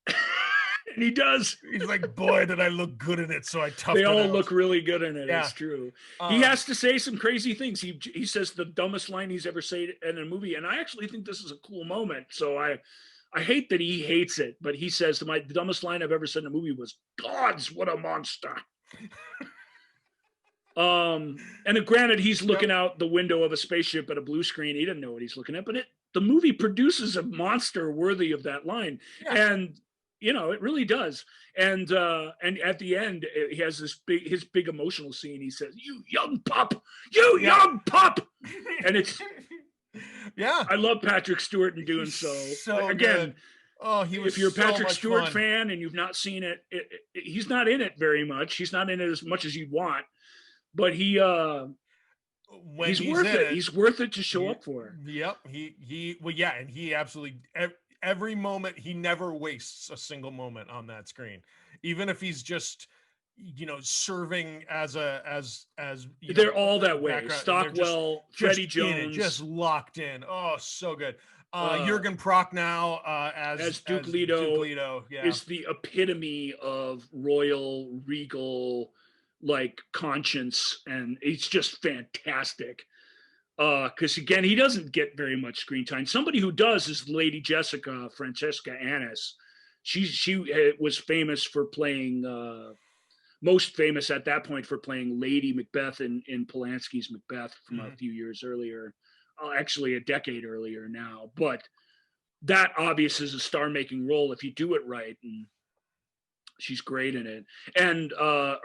and he does. He's like, boy, did I look good in it, so I toughed They it all out. look really good in it. Yeah. It's true. He has to say some crazy things. He says the dumbest line he's ever said in a movie, and I actually think this is a cool moment. So I hate that he hates it, but he says the dumbest line I've ever said in a movie was, "Gods, what a monster." And then granted, he's looking out the window of a spaceship at a blue screen. He doesn't know what he's looking at, but the movie produces a monster worthy of that line. Yeah. And you know, it really does. And at the end, he has his big emotional scene. He says, "You young pup, you young pup," and it's yeah. I love Patrick Stewart in doing so. Again. Good. Oh, he was. If you're a Patrick Stewart fun. fan and you've not seen it, he's not in it very much. He's not in it as much as you'd want, but he's worth it. He's worth it to show up for. Yep. And he absolutely every moment, he never wastes a single moment on that screen, even if he's just, serving as they're all that way. Stockwell, Freddie Jones, just locked in. Oh, so good. Jürgen Prochnow as Duke Leto is the epitome of royal, regal, like conscience, and it's just fantastic. Because again, he doesn't get very much screen time. Somebody who does is Lady Francesca Annis. She was famous for playing, most famous at that point for playing Lady Macbeth in Polanski's Macbeth from a few years earlier. Actually a decade earlier now, but that obvious is a star-making role if you do it right, and she's great in it. And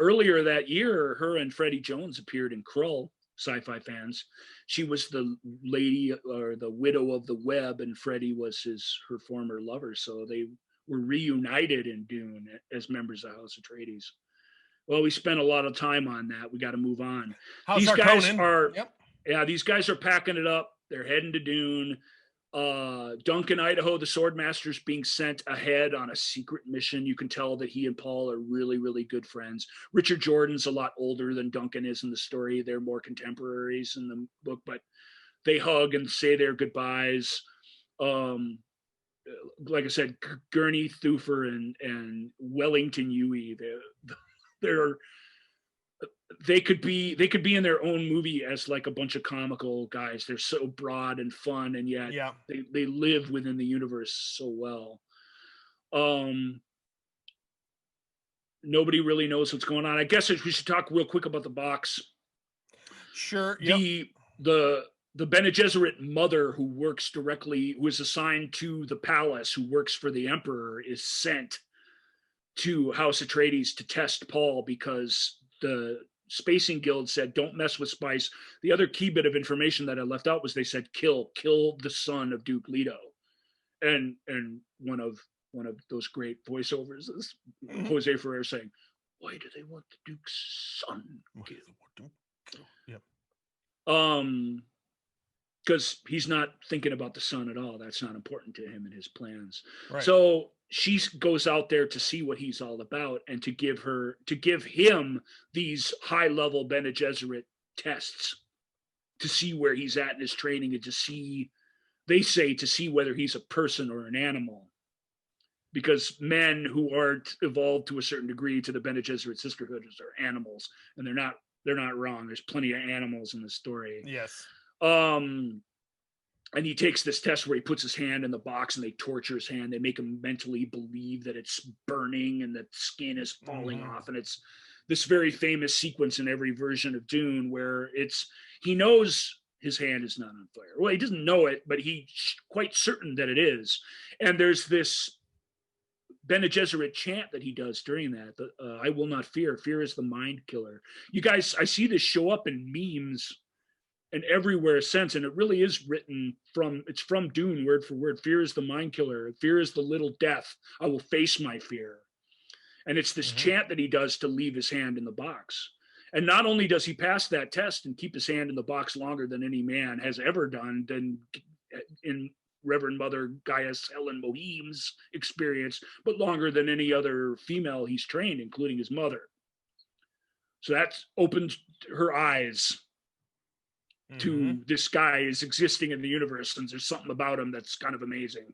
earlier that year, her and Freddie Jones appeared in Krull, sci-fi fans. She was the lady or the widow of the Web, and Freddie was her former lover, so they were reunited in Dune as members of House Atreides. Well, we spent a lot of time on that. We got to move on. These guys are packing it up. They're heading to Dune. Duncan, Idaho, the Swordmaster's being sent ahead on a secret mission. You can tell that he and Paul are really, really good friends. Richard Jordan's a lot older than Duncan is in the story. They're more contemporaries in the book, but they hug and say their goodbyes. Like I said, Gurney Thufir and Wellington Huey, they could be in their own movie as like a bunch of comical guys. They're so broad and fun, and yet they live within the universe so well. Nobody really knows what's going on. I guess we should talk real quick about the box. Sure. The Bene Gesserit mother who is assigned to the palace, who works for the Emperor, is sent to House Atreides to test Paul because the Spacing Guild said, don't mess with Spice. The other key bit of information that I left out was they said, kill the son of Duke Leto. And one of those great voiceovers is Jose Ferrer saying, why do they want the Duke's son killed? Yep. Because he's not thinking about the son at all. That's not important to him and his plans. Right. So she goes out there to see what he's all about and to give him these high-level Bene Gesserit tests to see where he's at in his training and to see whether he's a person or an animal. Because men who aren't evolved to a certain degree to the Bene Gesserit sisterhood are animals, and they're not wrong. There's plenty of animals in the story. Yes. And he takes this test where he puts his hand in the box and they torture his hand. They make him mentally believe that it's burning and that skin is falling off. And it's this very famous sequence in every version of Dune where he knows his hand is not on fire. Well, he doesn't know it, but he's quite certain that it is. And there's this Bene Gesserit chant that he does during that. I will not fear. Fear is the mind killer. You guys, I see this show up in memes and everywhere since, and it really is it's from Dune, word for word. Fear is the mind killer. Fear is the little death. I will face my fear. And it's this chant that he does to leave his hand in the box. And not only does he pass that test and keep his hand in the box longer than any man has ever done, than in Reverend Mother Gaius Helen Mohim's experience, but longer than any other female he's trained, including his mother. So that's opened her eyes to this guy is existing in the universe, and there's something about him that's kind of amazing.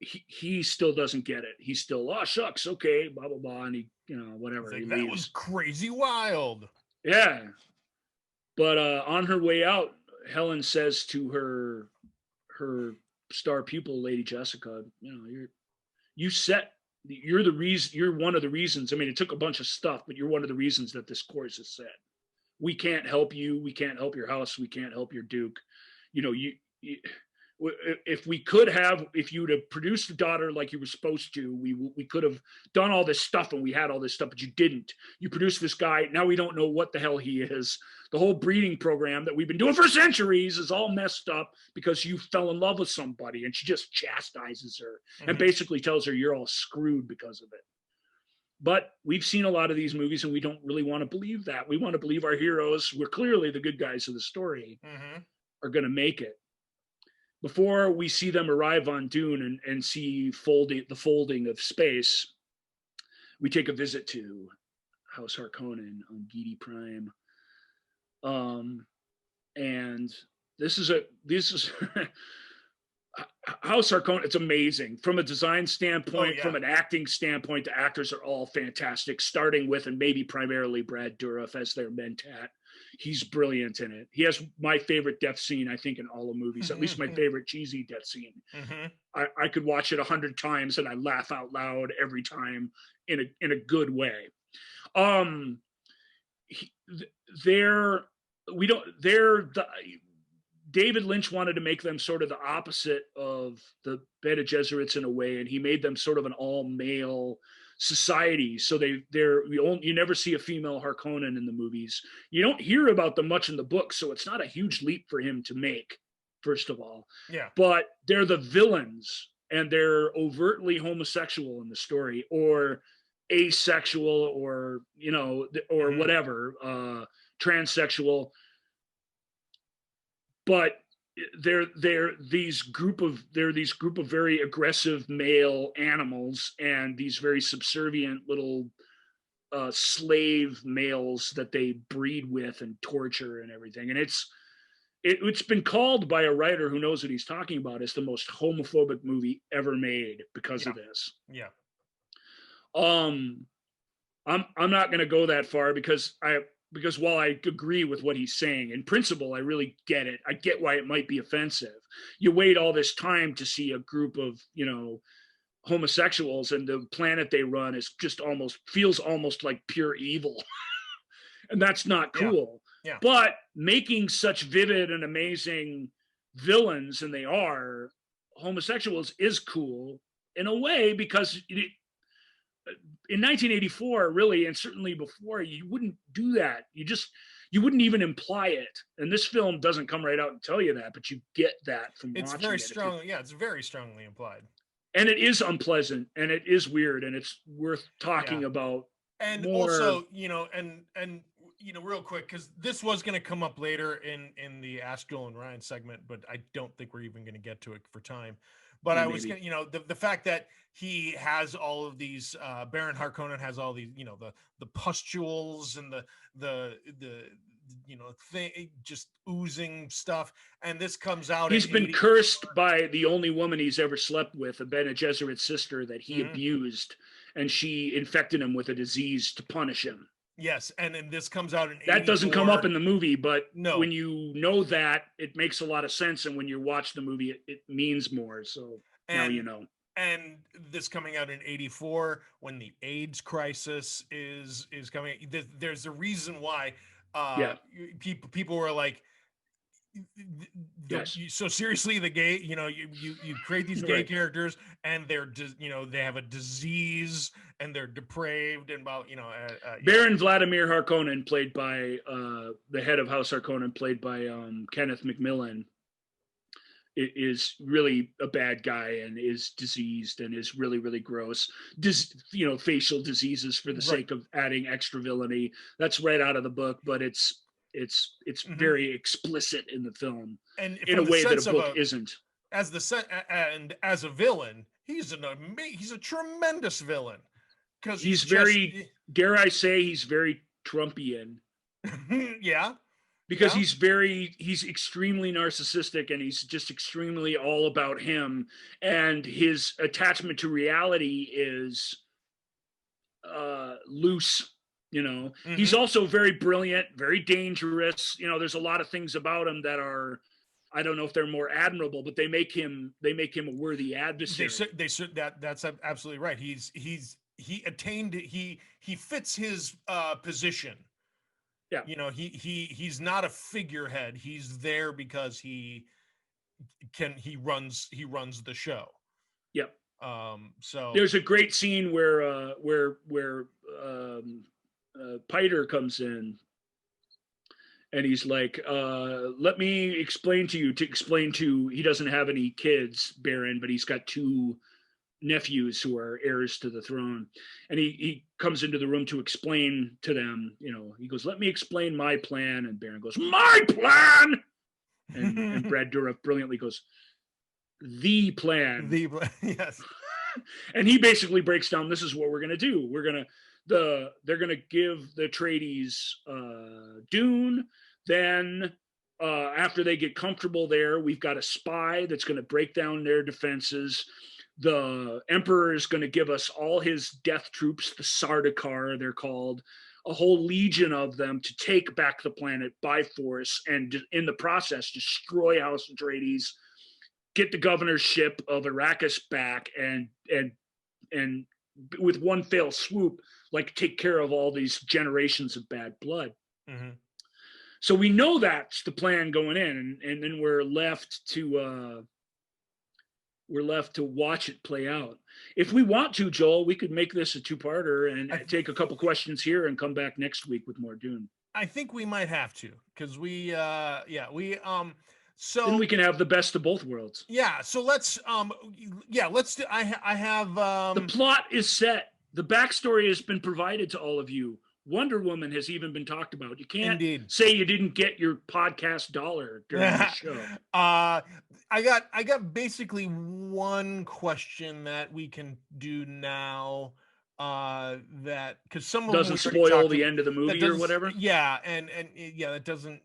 he still doesn't get it. He's still, oh shucks, okay, blah blah blah, and he, whatever. Like, He that leaves. was crazy wild. Yeah. But on her way out, Helen says to her star pupil, Lady Jessica, you're the reason, you're one of the reasons. I mean, it took a bunch of stuff, but you're one of the reasons that this course is set. We can't help you. We can't help your house. We can't help your Duke. If you would have produced a daughter like you were supposed to, we could have done all this stuff, and we had all this stuff, but you didn't. You produced this guy. Now we don't know what the hell he is. The whole breeding program that we've been doing for centuries is all messed up because you fell in love with somebody. And she just chastises her and basically tells her you're all screwed because of it. But we've seen a lot of these movies, and we don't really want to believe that. We want to believe our heroes, we're clearly the good guys of the story, are going to make it. Before we see them arrive on Dune and see the folding of space, we take a visit to House Harkonnen on Giedi Prime. And this is House Harkonnen. It's amazing from a design standpoint, from an acting standpoint. The actors are all fantastic, starting with and maybe primarily Brad Dourif as their Mentat. He's brilliant in it. He has my favorite death scene, I think, in all the movies, at least my favorite cheesy death scene. I could watch it 100 times and I laugh out loud every time in a good way. David Lynch wanted to make them sort of the opposite of the Bene Gesserits in a way, and he made them sort of an all-male society. So you never see a female Harkonnen in the movies. You don't hear about them much in the book, so it's not a huge leap for him to make, first of all. Yeah. But they're the villains, and they're overtly homosexual in the story, or asexual, or whatever, transsexual. But they're these group of very aggressive male animals, and these very subservient little slave males that they breed with and torture and everything. And it's been called by a writer who knows what he's talking about as the most homophobic movie ever made because of this. Yeah. I'm not going to go that far because while I agree with what he's saying, in principle, I really get it. I get why it might be offensive. You wait all this time to see a group of, homosexuals, and the planet they run feels almost like pure evil. And that's not cool. Yeah. But making such vivid and amazing villains, and they are homosexuals, is cool in a way, because in 1984, really, and certainly before, you wouldn't do that. You wouldn't even imply it. And this film doesn't come right out and tell you that, but you get that from watching it. It's very strong. Yeah, it's very strongly implied. And it is unpleasant, and it is weird, and it's worth talking about. And more. Also, real quick, because this was going to come up later in the Ask Joel and Ryan segment, but I don't think we're even going to get to it for time. But I was going to, the fact that he has all of these, Baron Harkonnen has all these, the pustules and the thing, just oozing stuff. And this comes out. He's been cursed by the only woman he's ever slept with, a Bene Gesserit sister that he abused, and she infected him with a disease to punish him. Yes, and this comes out in that doesn't come up in the movie, but no. When you know that, it makes a lot of sense, and when you watch the movie, it means more. So now you know. And this coming out in 1984, when the AIDS crisis is coming, there's a reason why people were like, yes. So seriously, the gay, you create these gay characters, and they're they have a disease, and they're depraved, and Baron Vladimir Harkonnen, played by the head of House Harkonnen, played by Kenneth McMillan, is really a bad guy and is diseased and is really, really gross. Facial diseases for the sake of adding extra villainy. That's right out of the book, but it's very explicit in the film, and in a way that a book isn't. As a villain, he's a tremendous villain, because he's very, dare I say, he's very Trumpian. Yeah. because Yeah. he's extremely narcissistic, and he's just extremely all about him, and his attachment to reality is loose. He's Mm-hmm. also very brilliant, very dangerous. There's a lot of things about him that are, I don't know if they're more admirable, but they make him a worthy adversary. They should that's absolutely right. He attained he fits his position. Yeah. He's not a figurehead. He's there because he runs the show. Yep. So there's a great scene where Piter comes in, and he's like, let me explain to he doesn't have any kids, Baron, but he's got two nephews who are heirs to the throne. And he comes into the room to explain to them, he goes, let me explain my plan. And Baron goes, my plan. And Brad Dourif brilliantly goes, the plan. Yes. And he basically breaks down, this is what we're going to do. They're going to give the Atreides Dune. Then after they get comfortable there, we've got a spy that's going to break down their defenses. The Emperor is going to give us all his death troops, the Sardaukar, they're called, a whole legion of them to take back the planet by force, and in the process, destroy House Atreides, get the governorship of Arrakis back, and with one fell swoop, like take care of all these generations of bad blood. Mm-hmm. So we know that's the plan going in, and then we're left to watch it play out. If we want to, Joel, we could make this a two-parter and take a couple questions here and come back next week with more Dune. I think we might have to, because so then we can have the best of both worlds. Yeah. So let's do. I have the plot is set. The backstory has been provided to all of you. Wonder Woman has even been talked about. You can't say you didn't get your podcast dollar during the show. I got basically one question that we can do now. That because some of doesn't spoil the end of the movie or whatever. Yeah, and that doesn't.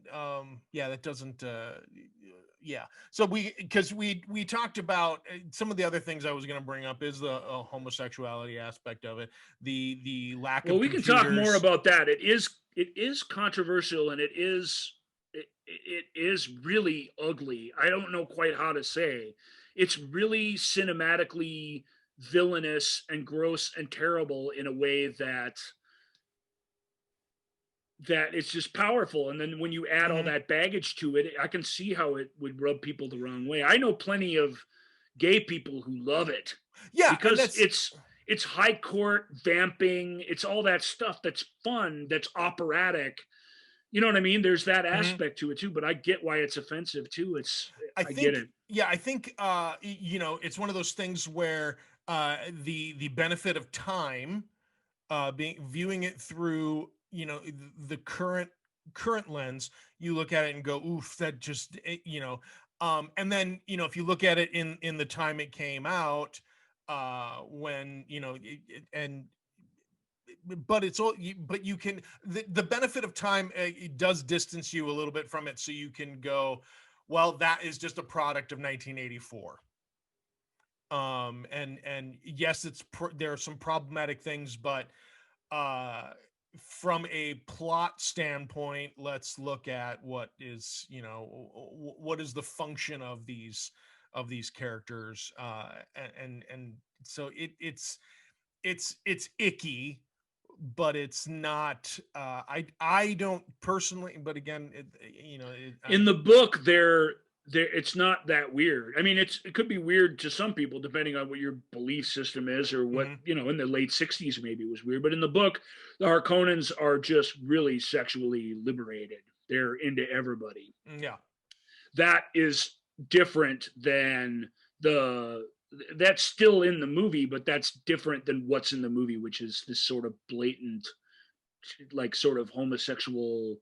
So we talked about some of the other things I was going to bring up is the homosexuality aspect of it, the lack of. Well, we can talk more about that. It is controversial, and it is really ugly. I don't know quite how to say. It's really cinematically villainous and gross and terrible in a way that it's just powerful. And then when you add all that baggage to it, I can see how it would rub people the wrong way. I know plenty of gay people who love it. Yeah, because it's high court vamping. It's all that stuff that's fun, that's operatic. You know what I mean? There's that aspect to it too, but I get why it's offensive too. I get it. Yeah, I think it's one of those things where the benefit of time, viewing it through the current lens, you look at it and go, oof, that just and then if you look at it in the time it came out, when but it's all but you can the benefit of time, it does distance you a little bit from it, so you can go, well, that is just a product of 1984. And yes, there are some problematic things, but from a plot standpoint, let's look at what is the function of these characters, and so it's icky, but it's not. I don't personally, but again, in the book there it's not that weird. I mean, it could be weird to some people depending on what your belief system is, or what in the late 60s maybe it was weird, but in the book the Harkonnens are just really sexually liberated. They're into everybody. Yeah, that is different than that's still in the movie, but that's different than what's in the movie, which is this sort of blatant, like, sort of homosexual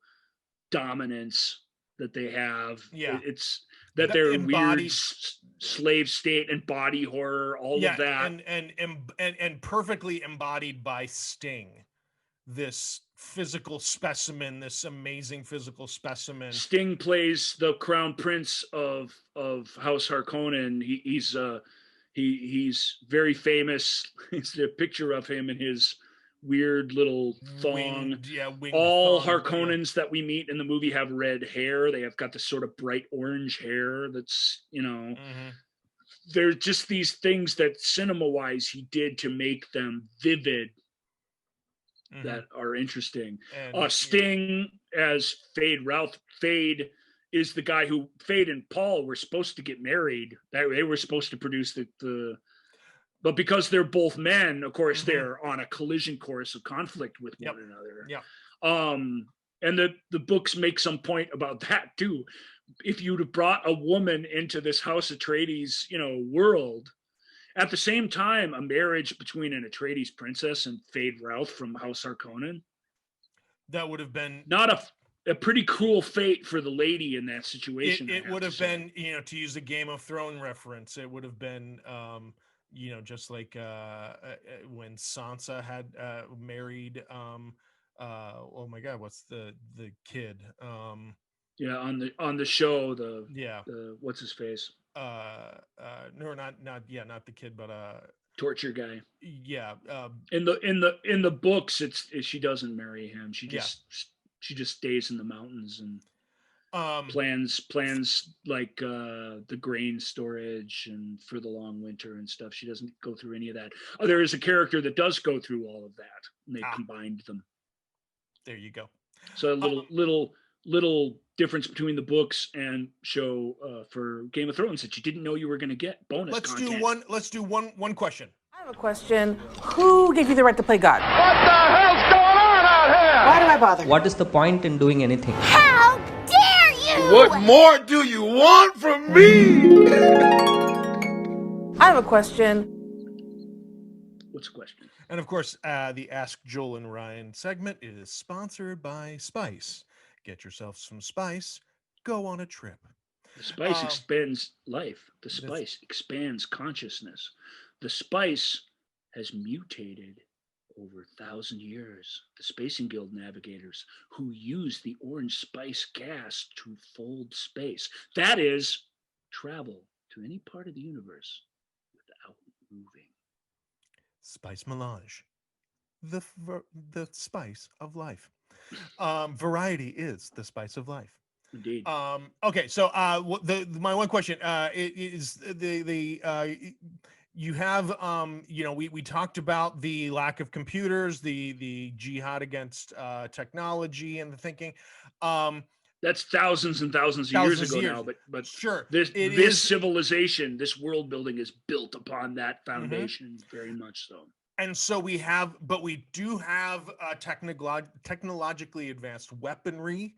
dominance that they have. Yeah, it's that they're embodied, weird slave state and body horror, all of that, and perfectly embodied by Sting. this physical specimen, this amazing physical specimen. Sting plays the crown prince of House Harkonnen. He's very famous. It's a picture of him in his weird little thong. Winged All thong, Harkonnens that we meet in the movie have red hair. They have got this sort of bright orange hair that's, there's just these things that cinema-wise he did to make them vivid that are interesting. And, Sting as Fade Ralph. Fade is the guy who Fade and Paul were supposed to get married. They were supposed to produce but because they're both men, of course, they're on a collision course of conflict with one another. Yeah. And the books make some point about that too. If you'd have brought a woman into this House Atreides, world, at the same time, a marriage between an Atreides princess and Fade Ralph from House Harkonnen, that would have been not a pretty cruel fate for the lady in that situation. It would have been, to use a Game of Thrones reference, it would have been, just like when Sansa had married. Oh my God, what's the kid? On the show, the what's his face? No, not the kid, but torture guy. Yeah. In the books, she doesn't marry him. She just stays in the mountains and plans like the grain storage and for the long winter and stuff. She doesn't go through any of that. There is a character that does go through all of that, and they combined them. There you go. So a little difference between the books and show for Game of Thrones that you didn't know you were going to get. Bonus content. Let's do one question. I have a question. Who gave you the right to play God? What the hell's going on out here? Why do I bother? What is the point in doing anything? How dare you! What more do you want from me? I have a question. What's the question? And of course, the Ask Joel and Ryan segment is sponsored by Spice. Get yourself some spice. Go on a trip. The spice expands life. The spice expands consciousness. The spice has mutated over 1,000 years. The Spacing Guild navigators who use the orange spice gas to fold space. That is, travel to any part of the universe without moving. Spice Melange. The spice of life. Variety is the spice of life. Indeed. Okay, so my one question is you have we talked about the lack of computers, the jihad against technology and the thinking. That's thousands and thousands of years ago now, but sure, this civilization, this world building is built upon that foundation, very much so. And so we do have technologically advanced weaponry.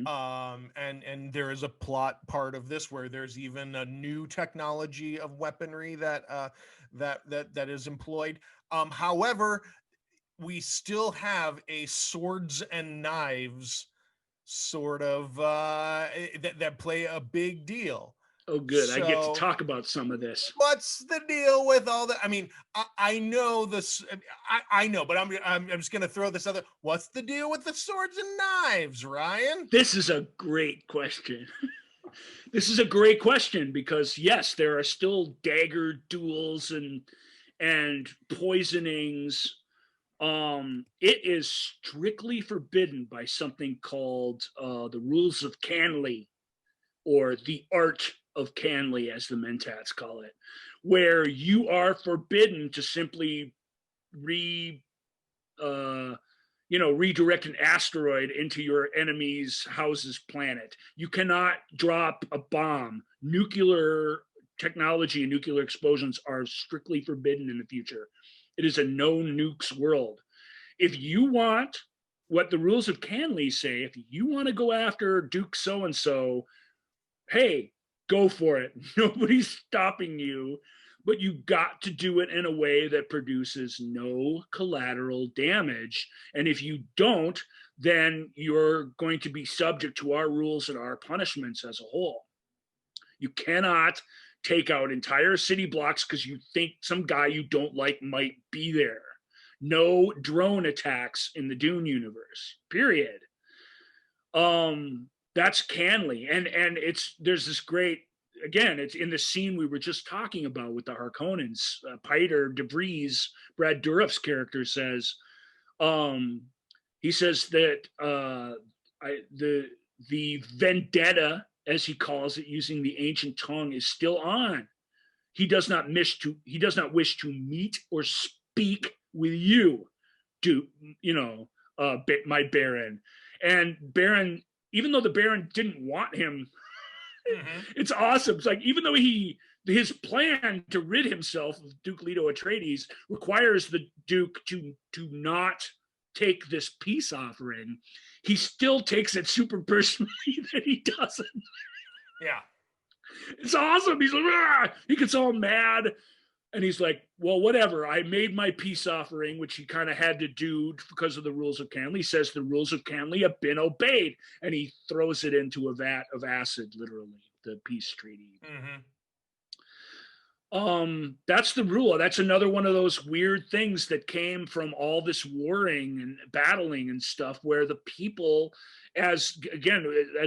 And there is a plot part of this where there's even a new technology of weaponry that is employed. However, we still have a swords and knives sort of that play a big deal. Oh, good. I get to talk about some of this. What's the deal with all that? I mean, I know this. I know, but I'm just going to throw this other. What's the deal with the swords and knives, Ryan? This is a great question. This is a great question because yes, there are still dagger duels and poisonings. It is strictly forbidden by something called the rules of Canley, or the art of Canley, as the Mentats call it, where you are forbidden to simply redirect an asteroid into your enemy's house's planet. You cannot drop a bomb. Nuclear technology and nuclear explosions are strictly forbidden in the future. It is a no nukes world. If you want what the rules of Canley say, if you want to go after Duke so-and-so, hey, go for it. Nobody's stopping you, but you got to do it in a way that produces no collateral damage. And if you don't, then you're going to be subject to our rules and our punishments as a whole. You cannot take out entire city blocks because you think some guy you don't like might be there. No drone attacks in the Dune universe, period. That's Canley. And there's this great, again, it's in the scene we were just talking about with the Harkonnens. Piter DeVries, Brad Dourif's character says, he says that the vendetta, as he calls it, using the ancient tongue, is still on. He does not wish to meet or speak with you, my Baron. And Baron, even though the Baron didn't want him, it's awesome. It's like, even though his plan to rid himself of Duke Leto Atreides requires the Duke to not take this peace offering, he still takes it super personally that he doesn't. Yeah. It's awesome. He's like, "Rah!" He gets all mad. And he's like, well, whatever. I made my peace offering, which he kind of had to do because of the rules of Canley. He says the rules of Canley have been obeyed. And he throws it into a vat of acid, literally, the peace treaty. That's the rule. That's another one of those weird things that came from all this warring and battling and stuff, where the people, as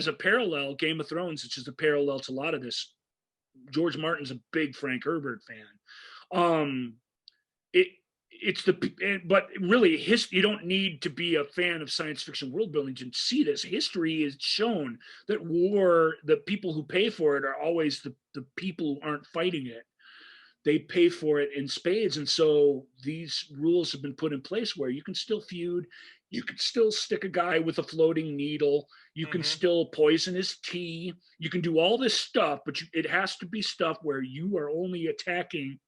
a parallel, Game of Thrones, it's just a parallel to a lot of this. George Martin's a big Frank Herbert fan. But really, you don't need to be a fan of science fiction world building to see this. History has shown that war, the people who pay for it are always the people who aren't fighting it. They pay for it in spades. And so these rules have been put in place where you can still feud. You can still stick a guy with a floating needle. You can still poison his tea. You can do all this stuff, but it has to be stuff where you are only attacking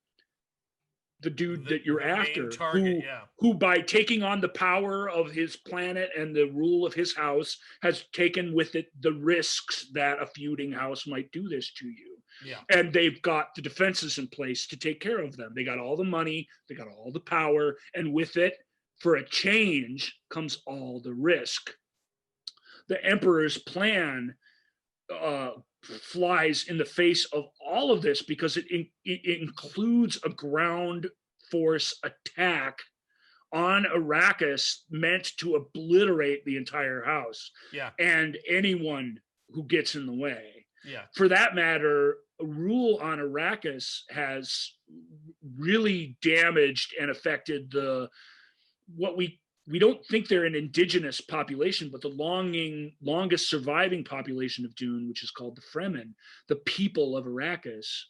the dude that you're after, target, who by taking on the power of his planet and the rule of his house has taken with it the risks that a feuding house might do this to you. Yeah. And they've got the defenses in place to take care of them. They got all the money, they got all the power, and with it, for a change, comes all the risk. The Emperor's plan flies in the face of all of this because it includes a ground force attack on Arrakis meant to obliterate the entire house. Yeah. And anyone who gets in the way. Yeah. For that matter, a rule on Arrakis has really damaged and affected what we don't think they're an indigenous population, but the longest surviving population of Dune, which is called the Fremen, the people of Arrakis.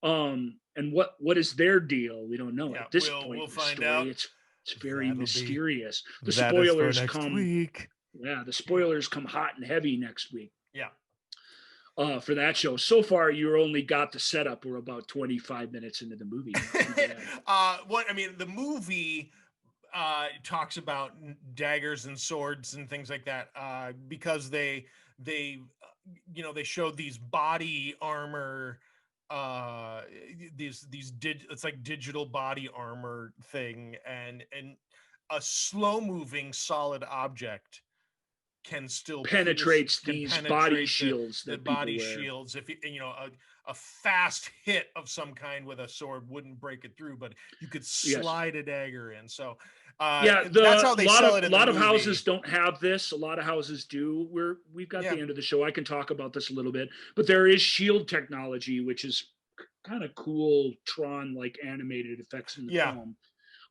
And what is their deal? We don't know at this point. We'll find out. It's very mysterious. The spoilers come week. Yeah, the spoilers come hot and heavy next week. Yeah. For that show. So far, you only got the setup. We're about 25 minutes into the movie. The movie talks about daggers and swords and things like that because they showed these body armor, it's like digital body armor thing, and a slow moving solid object can still penetrates body shields. The body shields. If a fast hit of some kind with a sword wouldn't break it through, but you could slide a dagger in. So that's how they sell it. A lot of houses don't have this. A lot of houses do. We've got the end of the show. I can talk about this a little bit, but there is shield technology, which is kind of cool, Tron like animated effects in the film.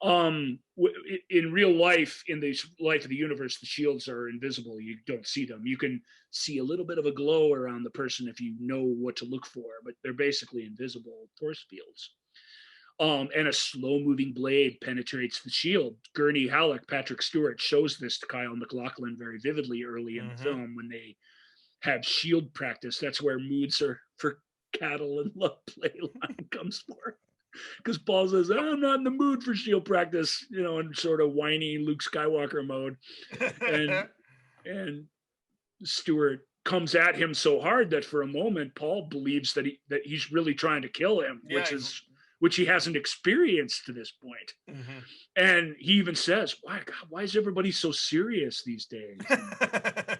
In real life, in the life of the universe, the shields are invisible. You don't see them. You can see a little bit of a glow around the person if you know what to look for, but they're basically invisible force fields. And a slow-moving blade penetrates the shield. Gurney Halleck, Patrick Stewart, shows this to Kyle MacLachlan very vividly early in the film when they have shield practice. That's where moods are for cattle and love play line comes for. Because Paul says, I'm not in the mood for shield practice, in sort of whiny Luke Skywalker mode. And Stewart comes at him so hard that for a moment, Paul believes that he's really trying to kill him, which he hasn't experienced to this point. And he even says, why is everybody so serious these days?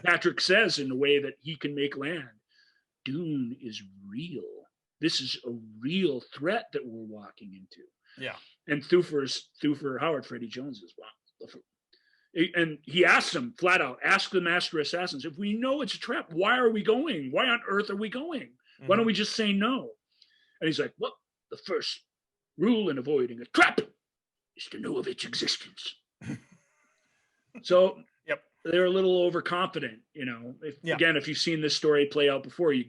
Patrick says in a way that he can make land, Dune is real. This is a real threat that we're walking into. Yeah. And Thufir Howard, Freddie Jones is wow. And he asks them flat out, ask the master assassins, if we know it's a trap, why are we going? Why on earth are we going? Why don't we just say no? And he's like, well, the first rule in avoiding a trap is to know of its existence. So Yep. They're a little overconfident, Again, if you've seen this story play out before, you're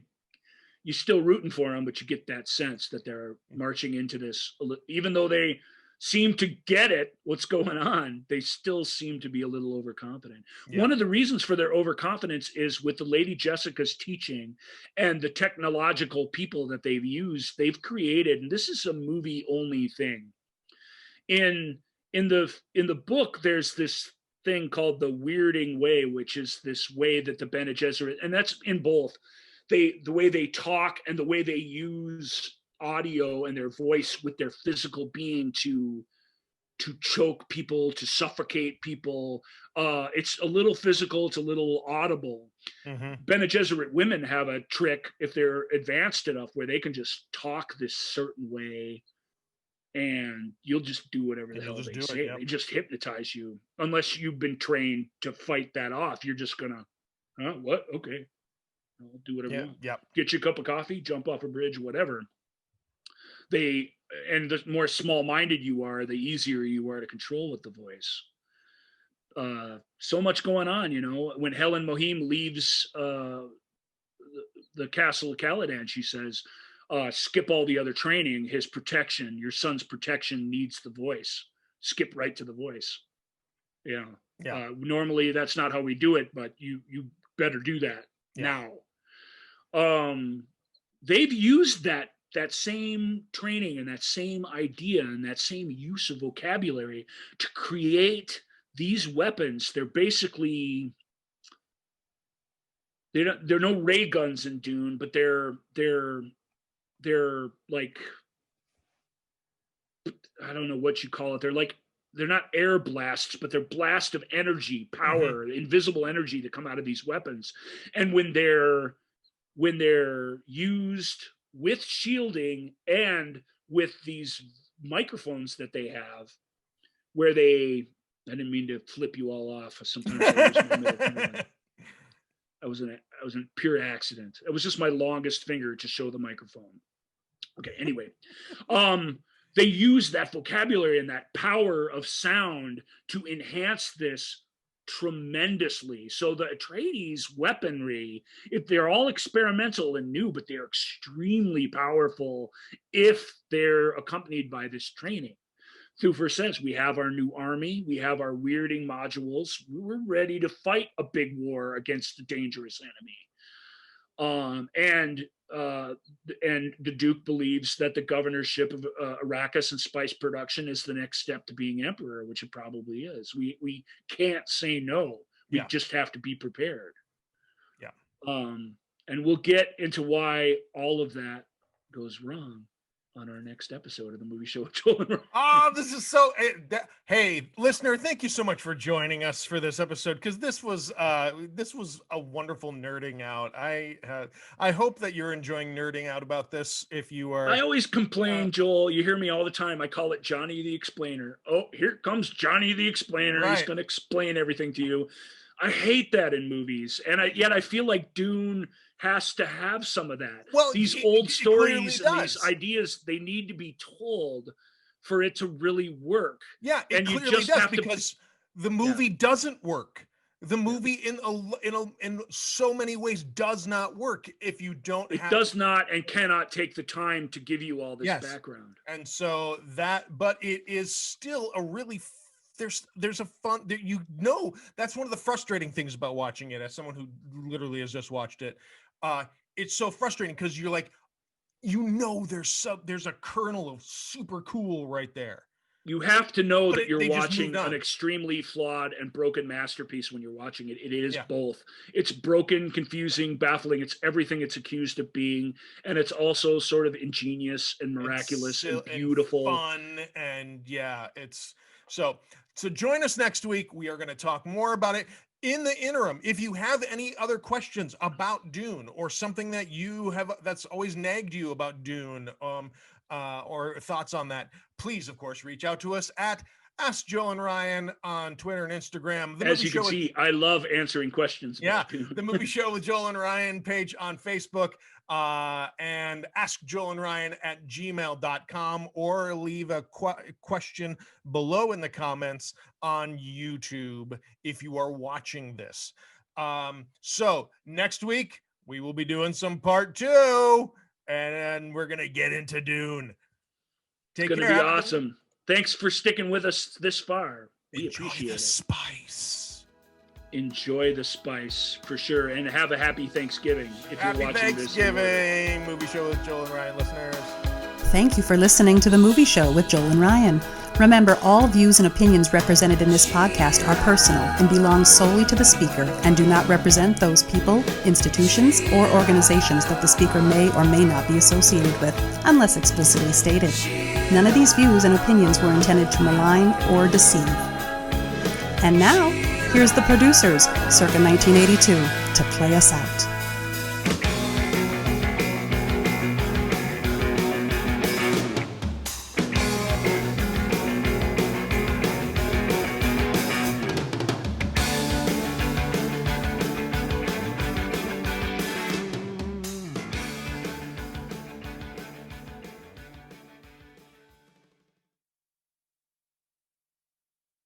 still rooting for them, but you get that sense that they're marching into this, even though they seem to get it, what's going on, they still seem to be a little overconfident. Yeah. One of the reasons for their overconfidence is with the Lady Jessica's teaching and the technological people that they've used, they've created, and this is a movie only thing. In the book, there's this thing called the weirding way, which is this way that the Bene Gesserit, and that's in both, the way they talk and the way they use audio and their voice with their physical being to choke people, to suffocate people. It's a little physical, it's a little audible. Bene Gesserit women have a trick, if they're advanced enough, where they can just talk this certain way and you'll just do whatever the hell they say. They just hypnotize you. Unless you've been trained to fight that off, you're just gonna, what? Okay, I'll do whatever you want. Yep. Get you a cup of coffee, jump off a bridge, whatever. And the more small-minded you are, the easier you are to control with the voice. So much going on, When Helen Mohim leaves the castle of Caladan, she says, skip all the other training. His protection, your son's protection, needs the voice. Skip right to the voice. Yeah. Normally that's not how we do it, but you better do that now. They've used that same training and that same idea and that same use of vocabulary to create these weapons. They're basically, they're no ray guns in Dune, but they're like, I don't know what you call it. They're not air blasts, but they're blasts of energy, power, invisible energy that come out of these weapons. And when they're used with shielding and with these microphones that they have, where I didn't mean to flip you all off. Sometimes I use my middle finger. I was in pure accident. It was just my longest finger to show the microphone. Okay, anyway. They use that vocabulary and that power of sound to enhance this tremendously. So the Atreides weaponry, if they're all experimental and new, but they're extremely powerful if they're accompanied by this training. Thufir says, we have our new army, we have our weirding modules, we're ready to fight a big war against a dangerous enemy. And the Duke believes that the governorship of Arrakis and spice production is the next step to being emperor, which it probably is. We can't say no. We just have to be prepared. Yeah. And we'll get into why all of that goes wrong on our next episode of the Movie Show with Joel and Ryan. Oh, this is so. Hey, listener, thank you so much for joining us for this episode, because this was a wonderful nerding out. I hope that you're enjoying nerding out about this. If you are, I always complain, Joel. You hear me all the time. I call it Johnny the Explainer. Oh, here comes Johnny the Explainer. Right. He's going to explain everything to you. I hate that in movies, and yet I feel like Dune has to have some of that. Well, these old stories and these ideas, they need to be told for it to really work. Yeah, it clearly does, because the movie doesn't work. The movie in so many ways does not work if you don't. It does not and cannot take the time to give you all this background. And so but it is still a really. There's a fun, that's one of the frustrating things about watching it, as someone who literally has just watched it. It's so frustrating because you're like, there's a kernel of super cool right there. You have to know that you're watching an extremely flawed and broken masterpiece when you're watching it. It is both. It's broken, confusing, baffling. It's everything it's accused of being. And it's also sort of ingenious and miraculous and beautiful. And fun. And so join us next week. We are going to talk more about it. In the interim, if you have any other questions about Dune or something that you have that's always nagged you about Dune, or thoughts on that, please, of course, reach out to us at Ask Joel and Ryan on Twitter and Instagram. As you can see, I love answering questions. Yeah, the Movie Show with Joel and Ryan page on Facebook, and Ask Joel and Ryan at gmail.com, or leave a question below in the comments on YouTube if you are watching this. So next week, we will be doing some part 2, and we're going to get into Dune. It's going to be awesome. Thanks for sticking with us this far. We appreciate it. Spice. Enjoy the spice for sure, and have a happy Thanksgiving if you're watching Thanksgiving. this. Movie Show with Joel and Ryan listeners. Thank you for listening to The Movie Show with Joel and Ryan. Remember, all views and opinions represented in this podcast are personal and belong solely to the speaker and do not represent those people, institutions, or organizations that the speaker may or may not be associated with, unless explicitly stated. None of these views and opinions were intended to malign or deceive. And now, here's the producers, circa 1982, to play us out.